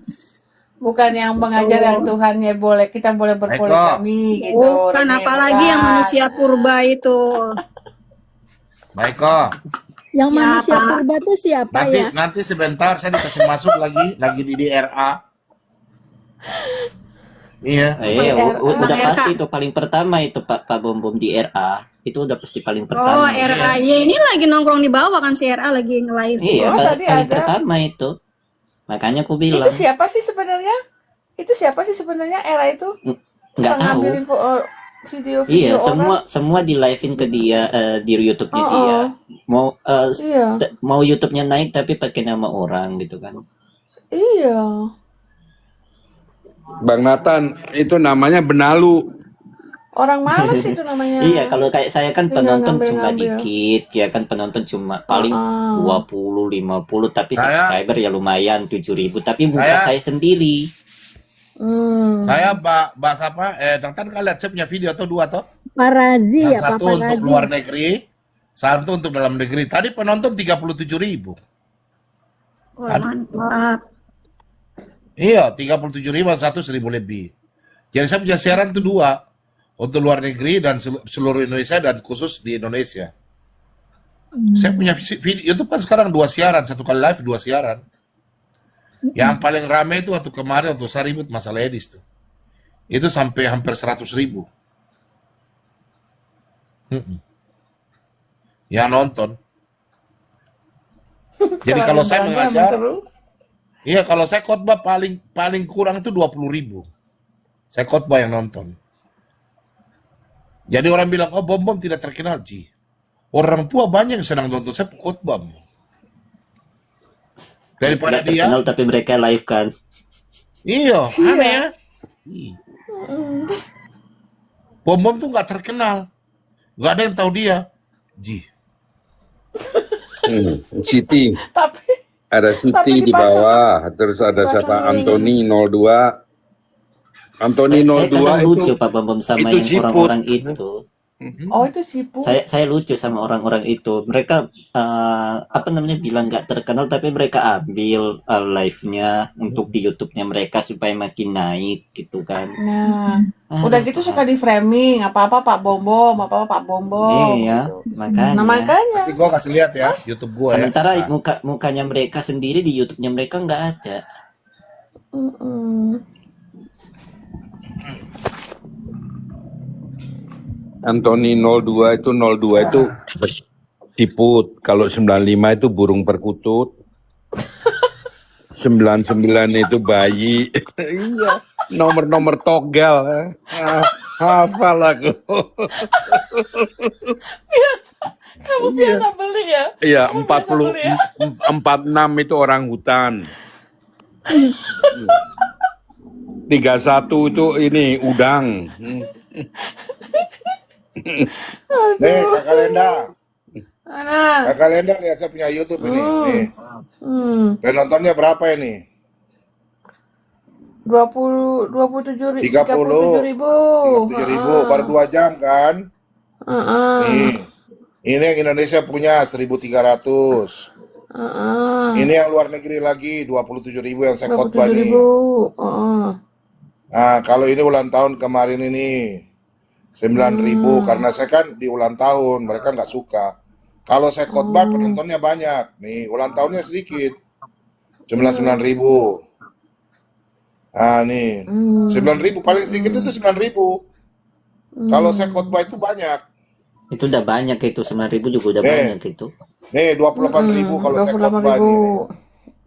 Bukan yang mengajar yang Tuhannya kita boleh Eko, berpoligami gitu. Bukan, Rene, apalagi yang bukan. manusia purba itu. Mbak Eko, Yang Ya, manusia Pak. purba tuh siapa nanti ya? nanti sebentar saya dikasih masuk lagi di DRA. Iya. Udah RA. pasti itu paling pertama itu Pak Bom Bom di RA. Itu udah pasti paling Oh, pertama. RAY ini lagi nongkrong di bawah kan, si RA lagi nge-live. Iya, Oh, tadi paling ada. pertama itu. Makanya aku Itu bilang, siapa sih sebenarnya? Era itu? nggak Yang tahu. ngambilin video-video Iya, orang? semua di live-in ke dia di YouTube-nya Oh, dia. oh. Iya. Mau YouTube-nya naik tapi pakai nama orang gitu kan. Iya. Bang Nathan, itu namanya benalu. Orang males itu namanya. Iya, kalau kayak saya kan Tinggal penonton cuma ngambil-ngambil. dikit, ya kan penonton cuma paling Ah. 20, 50, tapi Saya- subscriber ya lumayan 7.000, tapi muka Saya- saya sendiri. Saya Mbak siapa? Nathan kan lihat saya punya video atau dua toh? Pak Razi Yang ya, Pak satu untuk Razi. luar negeri, satu untuk dalam negeri. Tadi penonton 37.000. Wah, mantap. Iya, 37.000, satu 1.000 lebih. Jadi saya punya siaran itu dua. Untuk luar negeri dan seluruh Indonesia dan khusus di Indonesia. Saya punya video, YouTube kan sekarang 2 siaran, 1 kali live 2 siaran. Yang paling ramai itu waktu kemarin, waktu saya ribut masalah Edis tuh. Itu sampai hampir 100.000. Yang nonton. Jadi kalau saya mengajar, iya kalau saya khotbah paling kurang itu 20.000. Saya khotbah yang nonton. Jadi orang bilang, oh Bom tidak terkenal, Ji. Orang tua banyak yang senang nonton saya khotbah. Daripada Nggak dia, terkenal tapi mereka live kan. iya, aneh ya. Bom tuh nggak terkenal. Nggak ada yang tahu dia. Ji. Siti, Tapi ada Siti di dipasang- bawah, terus ada dipasang siapa? lagi. Anthony 02. Anthony 02 kadang itu lucu Pak Bom sama itu yang siput. orang-orang itu. Oh, itu Sipu. Saya lucu sama orang-orang itu. Mereka apa namanya bilang nggak terkenal tapi mereka ambil live-nya untuk di YouTube-nya mereka supaya makin naik gitu kan. Nah, udah gitu suka di framing, apa-apa Pak Bom, apa-apa Pak Bom. Iya, gitu. makanya. Nah, makanya. Nanti gue kasih lihat ya YouTube gue ya. Sementara mukanya mereka sendiri di YouTube-nya mereka nggak ada. Mm-mm. Anthony 02 itu siput. Kalau 95 itu burung perkutut. 99 itu bayi. Iya. Nomor-nomor togel. Hafal aku. Kamu biasa beli ya? Iya, Kamu biasa beli ya? 46 itu orang hutan. 31 itu ini udang. Nih, Kakak Lenda. Mana? Kakak Lenda lihat saya punya YouTube ini. Nih. Penontonnya berapa ini? 27 ribu. 37.000 baru 2 jam kan? Nih. Ini yang Indonesia punya 1.300. Ini yang luar negeri lagi 27.000 yang saya khotbah nih. 27.000. Nah, kalau ini ulang tahun kemarin ini 9.000 karena saya kan di ulang tahun, mereka nggak suka. Kalau saya khotbah penontonnya banyak. Nih, ulang tahunnya sedikit. Cuma 9.000. Ah, nih. 9.000 paling sedikit itu 9.000. Kalau saya khotbah itu banyak. Itu udah banyak itu 9.000 juga udah banyak itu. Nih, 28.000 kalau saya khotbah 28.000. nih.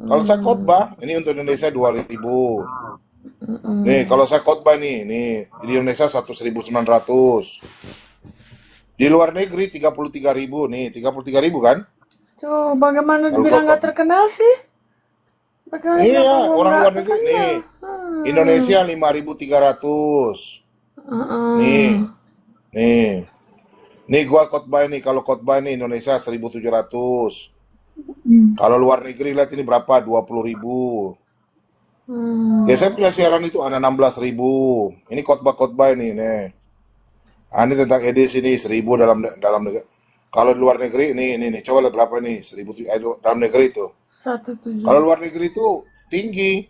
Kalau saya khotbah, ini untuk Indonesia 2.000. Nih, kalau saya khotbah nih di Indonesia 1.900. Di luar negeri 33.000 nih, 33.000 kan? Tuh, bagaimana Kalau dibilang gua- nggak terkenal sih? Bagaimana Iya, bilang Bom orang nggak luar negeri terkenal? nih. Indonesia 5.300. Nih. Nih gua khotbah ini, kalau khotbah ini Indonesia 1.700. Kalau luar negeri lihat ini berapa? 20.000. Ya saya punya siaran itu ada 16.000. Ini khotbah-khotbah ini nih. Ah, ini tentang edis ini 1.000 dalam Kalau di luar negeri, nih, coba lihat berapa nih, 1.000, dalam negeri itu. 17. Kalau luar negeri itu tinggi.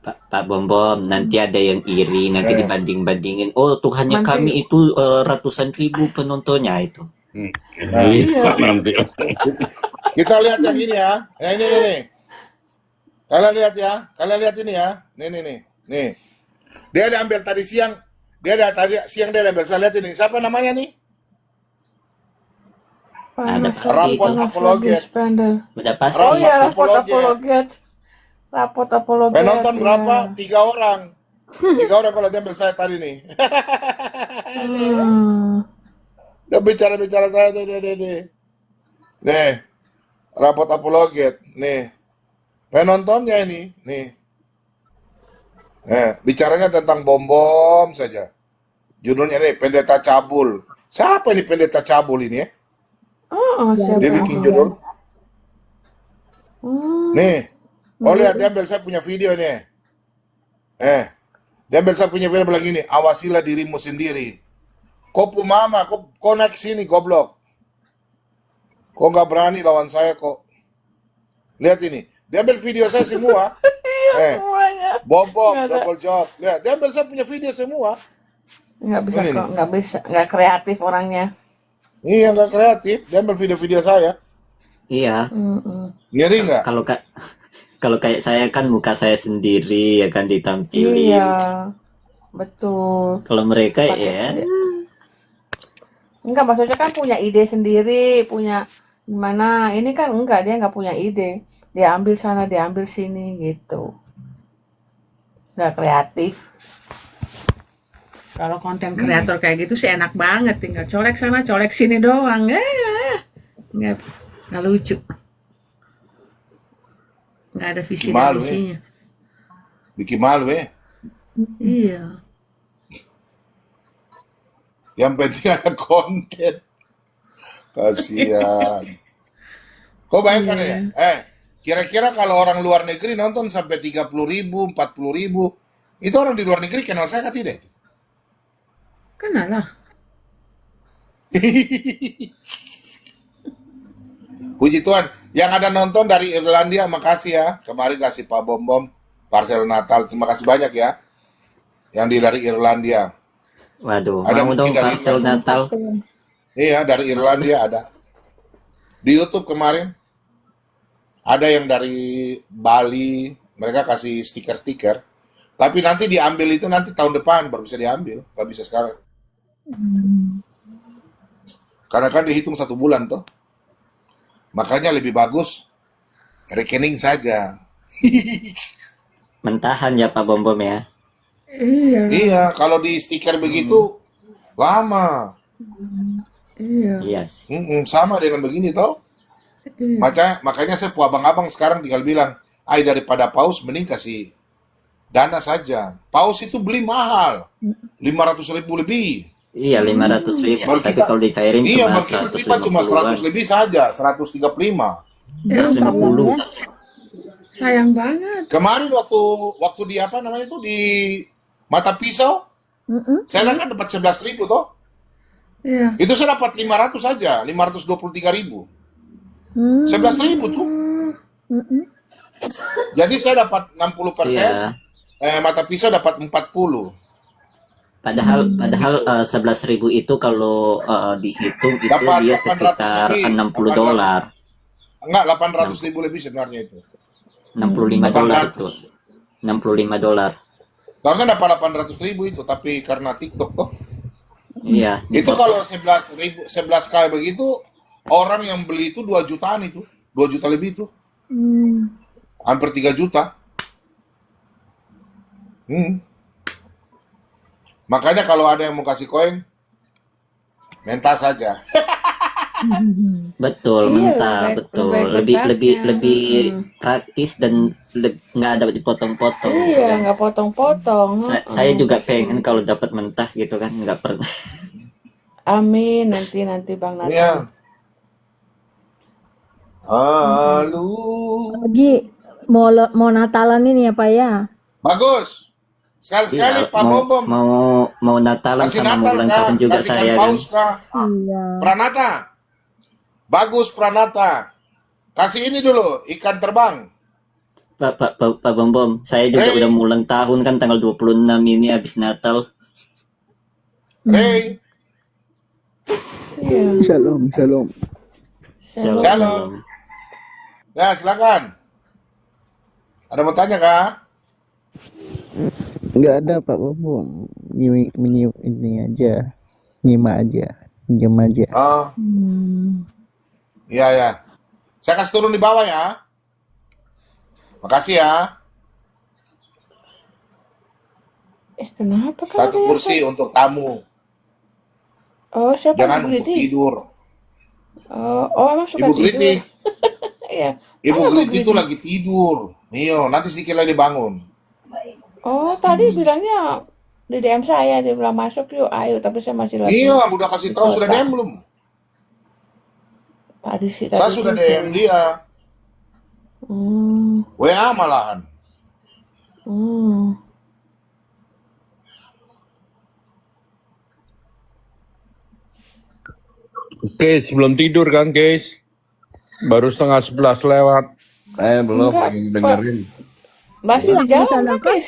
Pak Bom, nanti ada yang iri, nanti Eh. dibanding-bandingin. Oh, Tuhannya Nanti- kami itu ratusan ribu penontonnya itu. Iya, nanti. Kita lihat yang ini ya. Nah, ini. Kalian lihat ya. Kalian lihat ini ya. Nih. Dia ada ambil tadi siang. Dia ada ambil. Saya lihat ini. Siapa namanya nih? Panas Ada lagi, pasti. panas lagi, spender. Udah pasti. Oh iya, rapot apologet. apologet. Penonton ya. berapa? 3 orang. 3 orang kalau diambil saya tadi nih. Dia bicara saya nih. Nih. Rapot apologet. Nih. Penontonnya ini. Nih. Bicaranya tentang bom saja. Judulnya nih, Pendeta Cabul. Siapa ini Pendeta Cabul ini ya? Oh, siapa? Dia bikin judul. Nih. Oh lihat, dia ambil saya punya video nih. Dia ambil saya punya video bilang gini, awasilah dirimu sendiri. Kok mama, kok naik sini goblok. Kok nggak berani lawan saya kok. Lihat ini. Dia ambil video saya semua. Semuanya. Bom, Nggak ada. double job. Lihat, dia ambil saya punya video semua. Nggak bisa Ini kok, nggak bisa, nggak kreatif orangnya. Iya, nggak kreatif. Dia ambil video-video saya. Iya. Ngeri nggak? Kalau kayak saya kan muka saya sendiri ya kan ditampilin. Iya, betul. Kalau mereka Pakai ya ide. Enggak, maksudnya kan punya ide sendiri, punya gimana. Ini kan enggak, dia nggak punya ide. Dia ambil sana, dia ambil sini gitu. Nggak kreatif. Kalau konten kreator kayak gitu sih enak banget, tinggal colek sana, colek sini doang. Nggak lucu. Nggak ada visi dan Malu, misinya. Bikin malu ya. Iya. Yang penting ada konten. Kasihan. Kau bayangkan ya? Kira-kira kalau orang luar negeri nonton sampai 30.000, 40.000, itu orang di luar negeri kenal saya kan tidak? Kenal lah. Puji Tuhan. Yang ada nonton dari Irlandia, makasih ya. Kemarin kasih Pak Bom parcel Natal. Terima kasih banyak ya. Yang dari Irlandia. waduh, Ada mau mungkin dong dari parcel Natal. Iya, dari Irlandia ada. Di YouTube kemarin. Ada yang dari Bali. Mereka kasih stiker-stiker. Tapi nanti diambil itu nanti tahun depan baru bisa diambil. Gak bisa sekarang. Karena kan dihitung 1 bulan tuh. Makanya lebih bagus rekening saja. Mentahan ya Pak Bom ya. Iya. Iya, kalau di stiker begitu lama. Iya. Iya. Sama dengan begini toh. Makanya saya abang-abang sekarang tinggal bilang, daripada paus mending kasih dana saja. Paus itu beli mahal, 500.000 lebih. Iya, 500.000. Baru Tapi kita- kalau dicairin Iya, cuma baru kita terima cuma 100 150-an. lebih saja, 135. 150. Sayang banget. Kemarin waktu di apa namanya itu di Mata Pisau, saya kan dapat 11.000 toh. Iya. Itu saya dapat 500 saja, 523.000. 11.000 tuh. Jadi saya dapat 60%, Iya. Mata Pisau dapat 40. Padahal 11.000 itu kalau dihitung itu Dapat dia 800 sekitar lebih. 60 dolar. Enggak, 800.000 lebih sebenarnya itu. 65 dolar itu. 800. 65 dolar. Seharusnya dapat 800.000 itu, tapi karena TikTok toh. Iya. Itu kalau 11K begitu, orang yang beli itu 2 jutaan itu. 2 juta lebih itu. Hampir 3 juta. Makanya kalau ada yang mau kasih koin, minta saja. Betul, Iya, mentah, baik- betul. baik Lebih mentahnya. praktis dan nggak ada dipotong-potong. gitu Iya, kan. nggak potong-potong. Saya juga pengen kalau dapat mentah gitu kan, nggak pernah. Amin, nanti Bang Nathan. Iya. Halo. Lagi mau Natalan ini ya Pak ya. Bagus. Sekali-sekali Iya, Pak Bom. mau Natalan Kasih sama mau Natal ulang kah? tahun juga Kasihkan saya kan. paus kah? Iya. Pranata. Bagus Pranata. Kasih ini dulu, ikan terbang. Pak Bom, saya juga Ray, udah mau ulang tahun kan tanggal 26 ini habis Natal. Ray, Iya. Shalom, shalom. Shalom. shalom. Ya, silakan. Ada mau tanya kah? Nggak ada Pak Bobo. Ini aja. Nyimak aja. Diam aja. Oh, iya ya. Saya kasih turun di bawah ya. Makasih ya. Kenapa kalau Satu ada yang kursi untuk tamu. Oh, siapa Jangan Ibu untuk Kriti? tidur. Oh, emang suka Ibu tidur? Kriti, Iya. Ibu Mana Bu Kriti itu Kriti? lagi tidur. Iyo, nanti sedikit lagi bangun. Oh, tadi bilangnya di DM saya, dia bilang masuk yuk, ayo, tapi saya masih lagi Iya, udah kasih di tahu sudah kota. DM belum? Tadi sih, Saya tadi sudah juga. DM dia. Hmm, WA malahan. hmm. Guys, belum tidur kan, guys? Baru 10:30 lewat. Belum Enggak, lagi Pak. dengerin Masih di Siang di jalan sana kan, kan? Kis?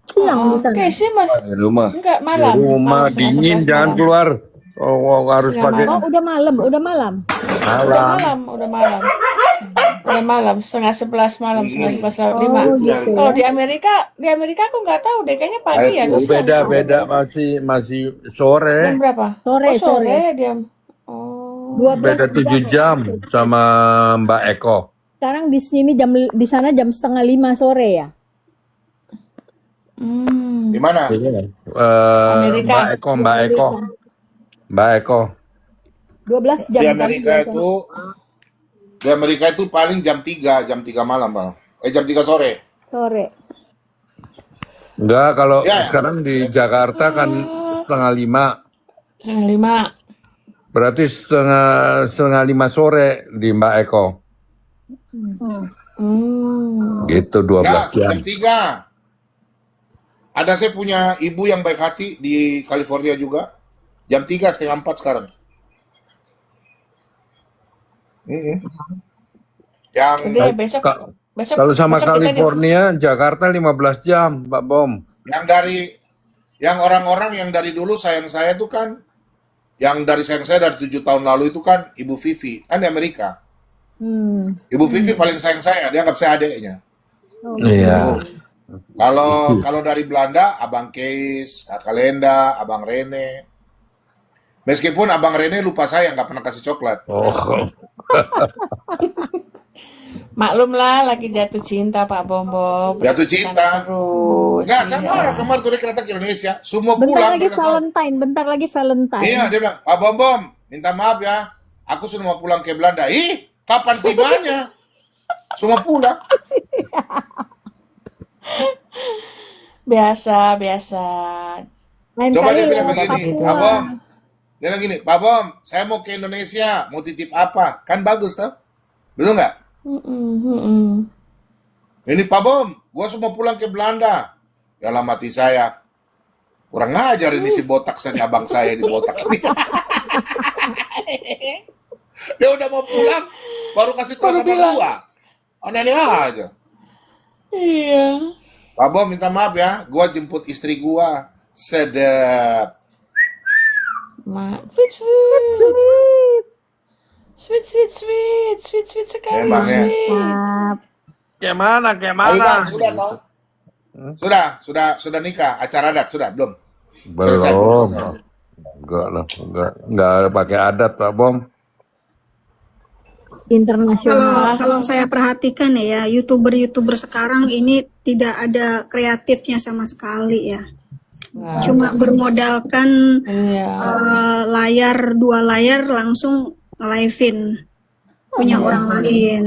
Siang di Oh, sana. Kisnya mas, di rumah. enggak Di malam, rumah malam setengah dingin, 11 jangan malam. keluar. Oh, harus Setengah pakai malam. Oh, udah malam, udah malam. Udah malam. malam, udah malam. Udah malam, setengah 11 malam, setengah 11 lewat 5. Oh, gitu Kalau ya. di Amerika aku nggak tahu deh, kayaknya pagi ya, Ayo, atau siang. Beda masih Jam sore. berapa? Sore, Oh, sore. sore dia. Oh. 12 Beda 7 jam sama Mbak Eko. Sekarang di sini di sana jam 4:30 sore ya. Hmm. Di mana? Amerika. Mbak Eko. 12 jam Di kan Amerika biasanya. itu, di Amerika itu paling jam 3 malam, Bang. Jam 3 sore. Sore. Enggak, kalau Ya, sekarang di Jakarta kan 4:30. Setengah 5. Berarti setengah 5 sore di Mbak Eko. Hmm. Gitu 12 ya, jam. jam 3. Ada saya punya ibu yang baik hati di California juga. Jam 3, setengah 4 sekarang. Yang Udah besok Ka- besok Kalau sama besok kita di California, Jakarta 15 jam, Pak Bom. yang orang-orang yang dari dulu sayang saya tuh kan, yang dari sayang saya dari 7 tahun lalu itu kan Ibu Vivi, kan di Amerika. Ibu Vivi paling sayang saya, dia anggap saya adeknya. Iya. Kalau dari Belanda, Abang Keis, Kak Lenda, Abang Rene. Meskipun Abang Rene lupa saya, nggak pernah kasih coklat. Oh, maklum lah lagi jatuh cinta Pak Bombo. Jatuh Berarti cinta. terus. Nggak, saya Iya. marah kemarin tuh dia datang ke Indonesia. Semua Bentar pulang. lagi mereka selalu- Valentine, bentar lagi Valentine. Iya, dia bilang, Pak Bom, minta maaf ya. Aku sudah mau pulang ke Belanda. Ih, kapan tibanya? Semua pulang. Biasa. Lain Coba kali dia bilang lewat begini, Papua. Pak Bom. Dia bilang gini, Pak Bom, saya mau ke Indonesia, mau titip apa? Kan bagus, tau? Betul nggak? Ini Pak Bom, gua semua pulang ke Belanda. Dalam hati saya, kurang ngajar ini si botak saya, abang saya di botak ini. Dia udah mau pulang, baru kasih tahu Baru sama bilang. gua. Aneh-aneh aja. Iya. Pak Bom minta maaf ya, gua jemput istri gua. Sedap. Sweet sekali. Memang ya. Sweet. Gimana? Ayo Bang, sudah toh? Sudah nikah, acara adat sudah belum? Selesai, Belum. selesai. Enggak ada pakai adat, Pak Bom. Internasional. Kalau saya perhatikan ya, YouTuber sekarang ini tidak ada kreatifnya sama sekali ya. Nah, Cuma bermodalkan iya. dua layar langsung nge-live-in punya orang lain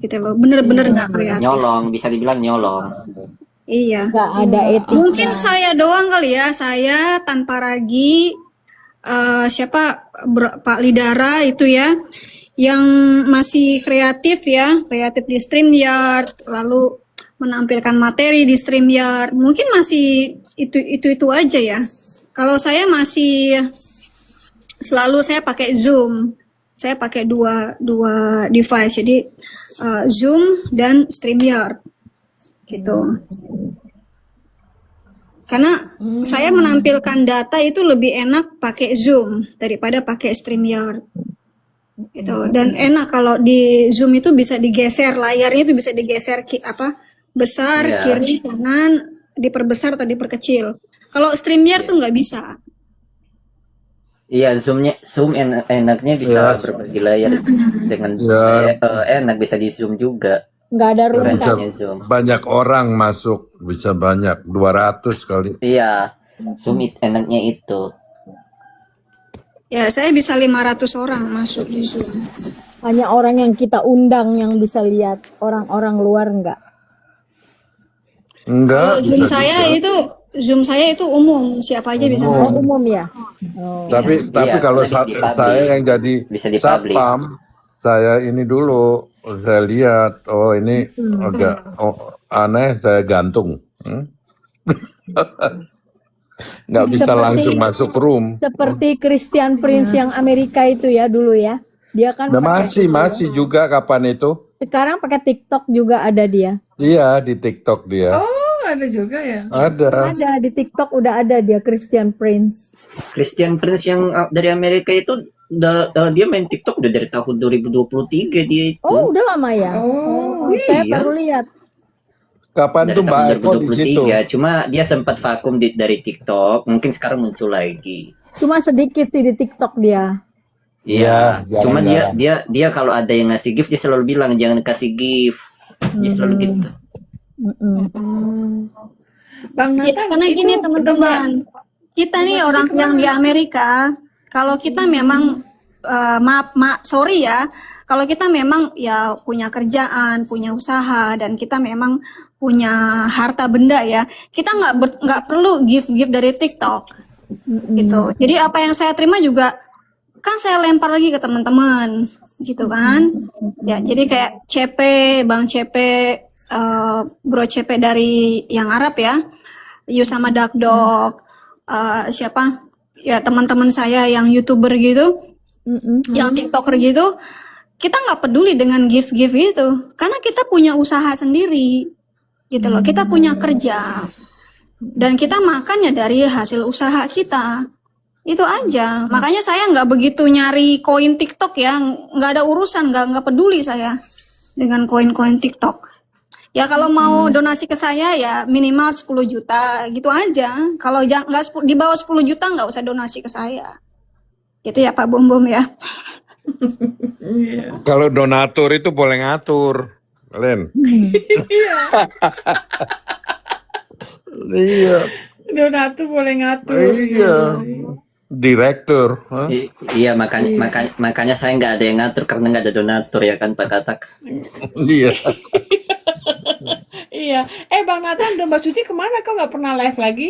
gitu loh. Bener-bener nggak kreatif. Nyolong, bisa dibilang nyolong. Iya. Nggak ada etika. Mungkin saya doang kali ya, saya tanpa Ragi, Pak Lidara itu ya, yang masih kreatif ya, kreatif di StreamYard, lalu menampilkan materi di StreamYard. Mungkin masih itu aja ya. Kalau saya masih selalu saya pakai Zoom. saya pakai dua device, jadi Zoom dan StreamYard gitu. Karena saya menampilkan data itu lebih enak pakai Zoom daripada pakai StreamYard gitu. Dan enak kalau di Zoom itu bisa digeser, layarnya itu bisa digeser besar, Iya. kiri, kanan, diperbesar atau diperkecil. Kalau StreamYard tuh nggak bisa. Iya, Zoom enaknya bisa berbagi layar dengan Ya. enak, bisa di Zoom juga. Nggak ada room Bisa Rancangnya Zoom. banyak orang masuk, bisa banyak 200 kali. Iya, Zoom enaknya itu. Ya, saya bisa 500 orang masuk di Zoom. hanya orang yang kita undang yang bisa lihat, orang-orang luar enggak. Enggak, Kalau Zoom bisa saya juga. itu umum, siapa aja bisa Umum. Oh, masuk. umum ya. Oh. Tapi Iya, kalau bisa di public. saya yang jadi Bisa di public. satpam, saya ini dulu saya lihat, oh ini agak aneh, saya gantung. Nggak bisa Seperti- langsung masuk room. Seperti Christian Prince yang Amerika itu ya dulu ya. Dia kan Nah, pakai- masih juga kapan itu? sekarang pakai TikTok juga ada dia. Iya, di TikTok dia. Oh, ada juga ya. Ada. Ada di TikTok udah ada dia Christian Prince. Christian Prince yang dari Amerika itu dia main TikTok udah dari tahun 2023 dia itu. Oh, udah lama ya. Oh, Saya iya. baru lihat. Kapan Dari tuh Mbak tahun Eko di situ? 2023, cuma dia sempat vakum dari TikTok, mungkin sekarang muncul lagi. Cuma sedikit sih di TikTok dia. Iya, Jarang-jarang. cuma dia kalau ada yang ngasih gift dia selalu bilang jangan kasih gift. Dia selalu gitu. Bang Ya, Nathan, karena itu gini teman-teman, kita nih Mas orang Diki yang di Amerika, kalau kita memang sorry ya, kalau kita memang ya punya kerjaan, punya usaha, dan kita memang punya harta benda ya, kita nggak perlu gift dari TikTok gitu. Jadi apa yang saya terima juga kan saya lempar lagi ke teman-teman gitu kan. Ya, jadi kayak CP, Bang CP, Bro CP dari yang Arab ya, Yu sama Dakdok, siapa ya teman-teman saya yang YouTuber gitu, yang TikToker gitu, kita nggak peduli dengan gift itu, karena kita punya usaha sendiri gitu loh, kita punya kerja dan kita makannya dari hasil usaha kita. Itu aja. Makanya saya nggak begitu nyari koin TikTok ya, nggak ada urusan, nggak peduli saya dengan koin-koin TikTok. Ya kalau mau donasi ke saya ya minimal 10 juta gitu aja. Kalau nggak di bawah 10 juta nggak usah donasi ke saya. Gitu ya Pak Bom Bom ya. Kalau donatur itu boleh ngatur, Len. Iya, donatur boleh ngatur. iya. Direktur. Hah? Iya, makanya saya nggak ada yang ngatur karena nggak ada donatur ya kan Pak Katak. Iya. Iya. Bang Nathan, domba suci kemana? Kau nggak pernah live lagi?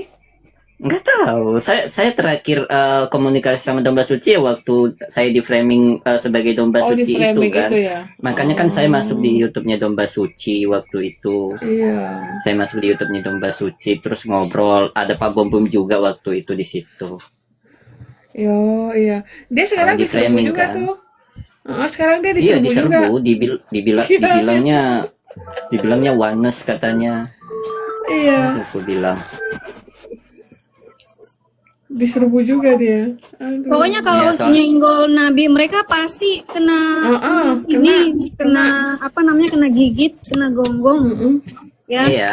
Nggak tahu. Saya terakhir komunikasi sama domba suci ya waktu saya di framing sebagai domba Oh, di suci itu framing kan. itu ya. Makanya kan saya masuk di YouTube-nya domba suci waktu itu. Iya. Saya masuk di YouTube-nya domba suci terus ngobrol. Ada Pak Bom Bom juga waktu itu di situ. Yo, iya. Dia sekarang Di diserbu framing, juga kan? tuh. Sekarang dia Iya diserbu juga. diserbu, dibilangnya oneness katanya. Iya, Itu aku bilang. diserbu juga dia. Aduh. Pokoknya kalau Iya, soal- nyenggol Nabi mereka pasti kena kena gigit, kena gonggong. Ya, Iya.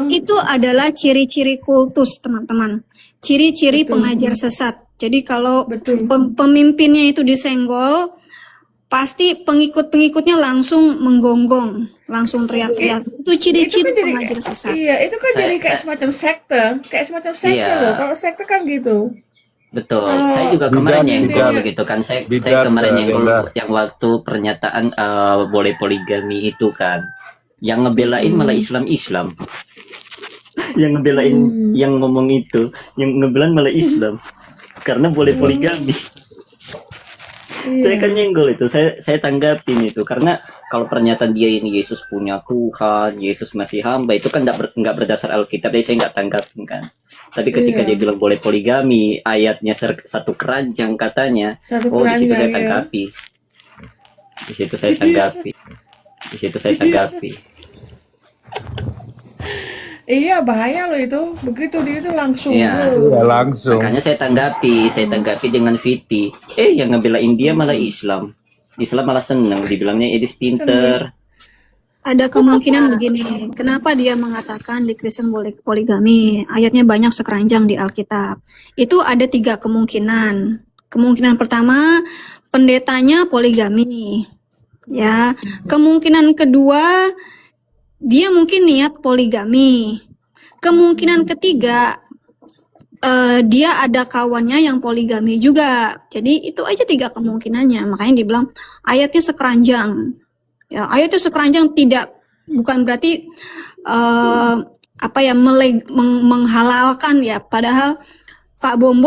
itu adalah ciri-ciri kultus, teman-teman. Ciri-ciri pengajar sesat. Jadi kalau Betul. pemimpinnya itu disenggol, pasti pengikut-pengikutnya langsung menggonggong, langsung teriak-teriak. Itu ciri-ciri pengajar sesat. Iya, itu kan jadi kayak semacam sekte. Iya. Loh. Kalau sekte kan gitu. Betul. Oh. Saya juga kemarin Bidat, nyenggol bidat. begitu kan. Saya Bidat, kemarin nyenggol bidat. yang waktu pernyataan boleh poligami itu kan. Yang ngebelain malah Islam. Yang ngebelain yang ngomong itu, yang ngebelain malah Islam. Karena boleh poligami. Saya kan nyenggol itu, saya tanggapin itu karena kalau pernyataan dia ini Yesus punya Tuhan, Yesus masih hamba itu kan nggak berdasar Alkitab, jadi saya nggak tanggapin kan. Tapi ketika Iya. dia bilang boleh poligami, ayatnya satu keranjang katanya, Satu oh di situ keranjang, saya ya. tanggapi. Di situ saya tanggapi. Di situ saya tanggapi. Iya, bahaya loh itu. Begitu dia itu langsung. Iya. Iya, langsung. Makanya saya tanggapi dengan Viti. Yang ngebela India malah Islam. Islam malah seneng, dibilangnya Edis pinter. Ada kemungkinan begini, kenapa dia mengatakan di Kristen boleh poligami? Ayatnya banyak sekeranjang di Alkitab. Itu ada 3 kemungkinan. Kemungkinan pertama, pendetanya poligami. Ya, kemungkinan kedua, dia mungkin niat poligami. Kemungkinan ketiga, dia ada kawannya yang poligami juga. Jadi itu aja 3 kemungkinannya. Makanya dibilang ayatnya sekeranjang. Ya, ayatnya sekeranjang bukan berarti menghalalkan ya. Padahal Pak Bom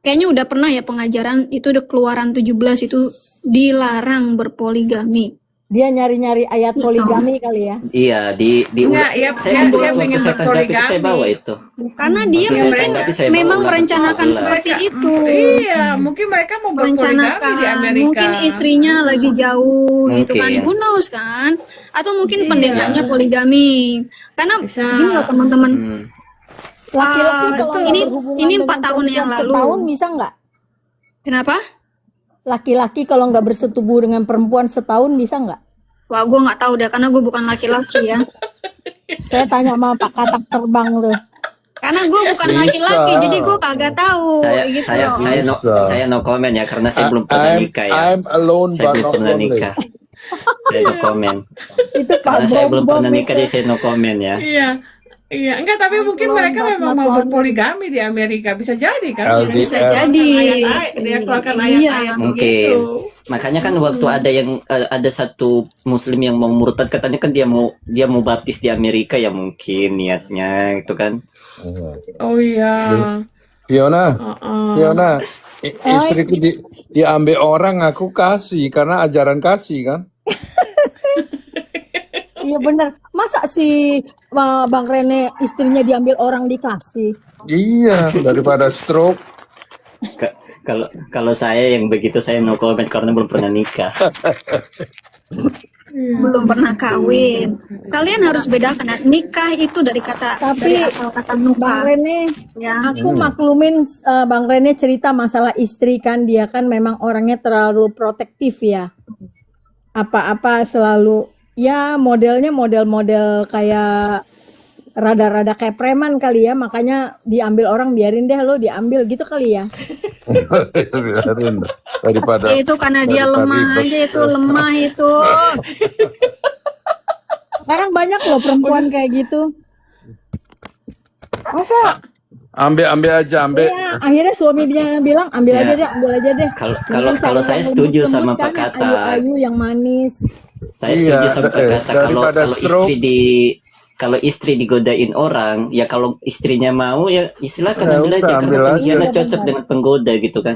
kayaknya udah pernah ya pengajaran itu udah Keluaran 17 itu dilarang berpoligami. Dia nyari-nyari ayat poligami kali ya. Iya, Enggak, ya, saya dia waktu pengen saya tanggapi itu saya bawa berpoligami. itu. Karena dia Waktu saya mungkin tanggapi, saya memang bawa merencanakan 14. seperti itu. Iya, mungkin mereka mau berpoligami Merencanakan, di Amerika. mungkin istrinya lagi jauh gitu kan, Mungkin. who knows kan? Atau mungkin Iya. pendetanya poligami. Karena Bisa. gini loh teman-teman, Laki-laki kalau betul. nggak berhubungan ini dengan 4 tahun yang perempuan lalu. setahun bisa nggak? Kenapa? Laki-laki kalau nggak bersetubuh dengan perempuan setahun bisa nggak? Wah, gue nggak tahu deh, karena gue bukan laki-laki ya. Saya tanya sama Pak Katak terbang tuh. Karena gue bukan Bisa. laki-laki, jadi gue kagak tahu gitu loh. Saya no comment ya karena saya belum pernah nikah ya. I'm alone Saya but belum not pernah lonely. nikah. Saya no comment. Itu Pak Karena saya belum Bom pernah nikah itu. jadi saya no comment ya. Iya. Iya, enggak, tapi mungkin mereka memang mau berpoligami di Amerika. Bisa jadi kan? LDR. Bisa jadi. Dia keluarkan Iya. ayat-ayat Mungkin. begitu. Makanya kan waktu ada satu muslim yang mau murtad katanya kan dia mau baptis di Amerika ya mungkin niatnya itu kan. Oh iya. Fiona, Heeh. Fiona, istriku diambil orang aku kasih karena ajaran kasih kan. Iya benar. Masa si Bang Rene istrinya diambil orang dikasih? Iya, daripada stroke. Kalau saya yang begitu saya no comment karena belum pernah nikah. Belum pernah kawin. Kalian harus bedakan ya, nikah itu dari Tapi asal kata Bang nikah. Rene, Ya. aku maklumin Bang Rene cerita masalah istri kan, dia kan memang orangnya terlalu protektif ya. Apa-apa selalu ya modelnya model-model kayak rada-rada kayak preman kali ya, makanya diambil orang biarin deh lo diambil gitu kali ya. Biarin daripada Itu karena dia lemah ribet. aja, itu lemah itu. Sekarang banyak loh perempuan kayak gitu. Masa Ambil aja, ambil. Iya, akhirnya suaminya bilang ambil aja deh, ambil aja deh. Kalau saya setuju sama Pak Kata. Kata. Ayu yang manis. Saya setuju sama Pak Kata daripada stroke. kalau istri digodain orang, ya kalau istrinya mau ya silakan Ya ambil udah, aja ambil karena aja. pengkhianat cocok dengan penggoda gitu kan.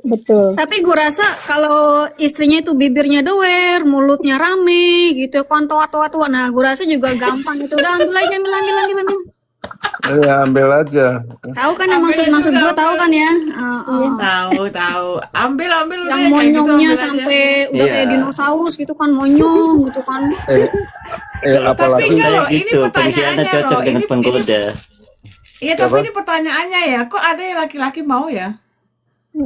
Betul. Tapi gue rasa kalau istrinya itu bibirnya doer, mulutnya rame gitu, kontoa-toa. Nah, gue rasa juga gampang itu. Udah ambil aja, ambil. Iya, ambil aja. Tahu kan yang maksud gue, tahu kan ya? tahu. Ambil udah Yang ya, kayak gitu, monyongnya ambil aja. sampai udah Iya. kayak dinosaurus gitu kan, monyong gitu kan. Apalagi enggak Saya loh, ini gitu, pengkhianat pertanyaannya cocok loh, dengan ini- penggoda. Iya, tapi Apa? ini pertanyaannya ya, kok ada yang laki-laki mau ya?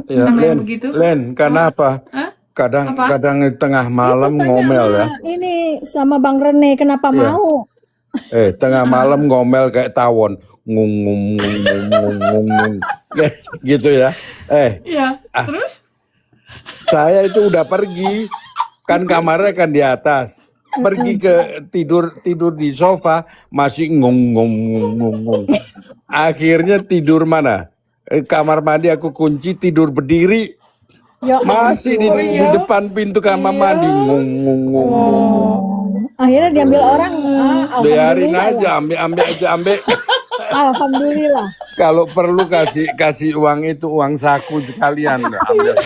ya, Sama yang Len, begitu? Len, kenapa? Hah? Kadang Apa? di tengah malam Itu tanya ngomel ya. sama Ini sama Bang Rene kenapa Iya. mau? Tengah malam ngomel kayak tawon. Ngung. Gitu ya. Iya, terus? Saya itu udah pergi. Kan kamarnya kan di atas. Pergi ke tidur di sofa masih ngung. Akhirnya tidur mana? Kamar mandi aku kunci, tidur berdiri. Ya, Masih di depan pintu kamar mandi ngung. akhirnya diambil orang. Biarin Alhamdulillah aja, ya. ambil. Alhamdulillah. Kalau perlu kasih uang itu, uang saku sekalian. Ambil.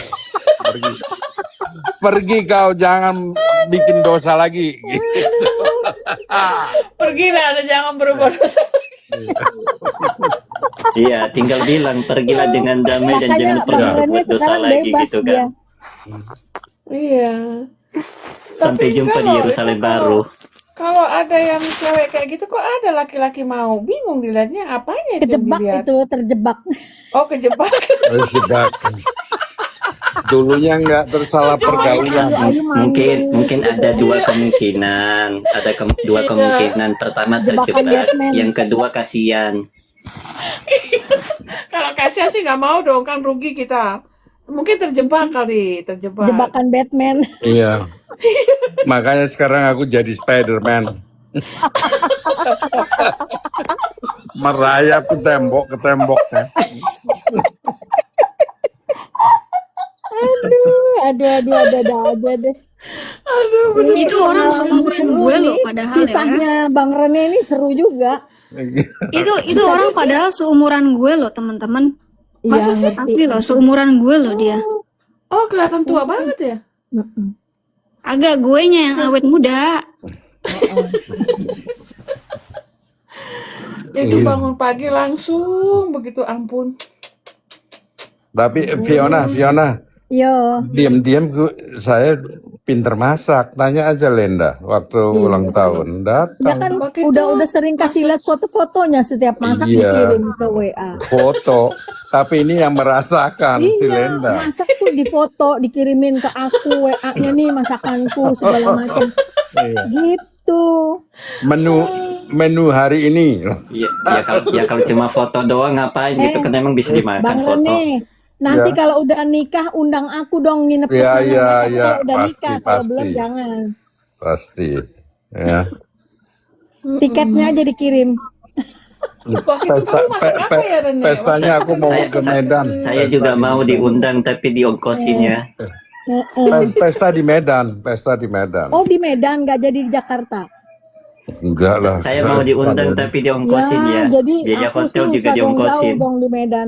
Pergi kau, jangan bikin dosa lagi. Gitu. Pergilah, ada jangan berbuat dosa. Iya, tinggal bilang pergilah dengan damai dan Makanya jangan Bang pernah Rene berbuat dosa sekarang lagi bebas gitu dia. kan. Iya. Sampai Tapi jumpa di kalau itu Yerusalem kalau baru. kalau ada yang cewek kayak gitu kok ada laki-laki mau bingung dilihatnya apanya itu yang Kejebak dilihat. itu, terjebak. Oh kejebak. Sudah. Dulunya nggak tersalah pergaulan. Ayu Mungkin ada dua kemungkinan. Ada dua Iya. kemungkinan. Pertama Jebakan terjebak, Batman. yang kedua kasihan. Kalau kasihan sih nggak mau dong kan rugi kita. Mungkin terjebak kali, terjebak. Jebakan Batman. Iya. Makanya sekarang aku jadi Spider-Man. Merayap ke tembok ya. Ada deh. Aduh, bener. Itu orang seumuran gue loh padahal ya. Kisahnya Bang Rene ini seru juga. Itu orang padahal seumuran gue loh teman-teman. Masa sih? Asli loh, seumuran gue loh dia. Oh kelihatan tua banget ya. Agak guenya yang awet muda. Itu Iya. bangun pagi langsung begitu ampun. Tapi Fiona, Yo. diam-diam saya pinter masak. Tanya aja Lenda waktu ulang tahun. Dia Datang kan Begitu udah sering kasih lihat foto-fotonya setiap masak Iya. dikirim ke WA. foto. Tapi ini yang merasakan si Iya, Lenda. masak tuh difoto, dikirimin ke aku WA-nya nih masakanku segala macam. Iya. Gitu. Menu hari ini. Ya kalau cuma foto doang ngapain gitu kan emang bisa dimakan Bang foto. Rene, nanti Ya. kalau udah nikah undang aku dong nginep ke Iya, sana. iya, Tapi iya. kalau udah nikah, kalau Pasti. belum jangan. Pasti. Ya. Tiketnya aja dikirim. waktu itu kamu masak apa ya Rene? Pestanya aku mau Saya- ke Medan. Saya juga mau diundang tapi diongkosin ya. Pesta di Medan. Oh di Medan, nggak jadi di Jakarta. Enggak lah. Saya mau diundang tapi diongkosin ya. Jadi Biaya aku hotel susah juga dong, jauh diongkosin. dong di Medan.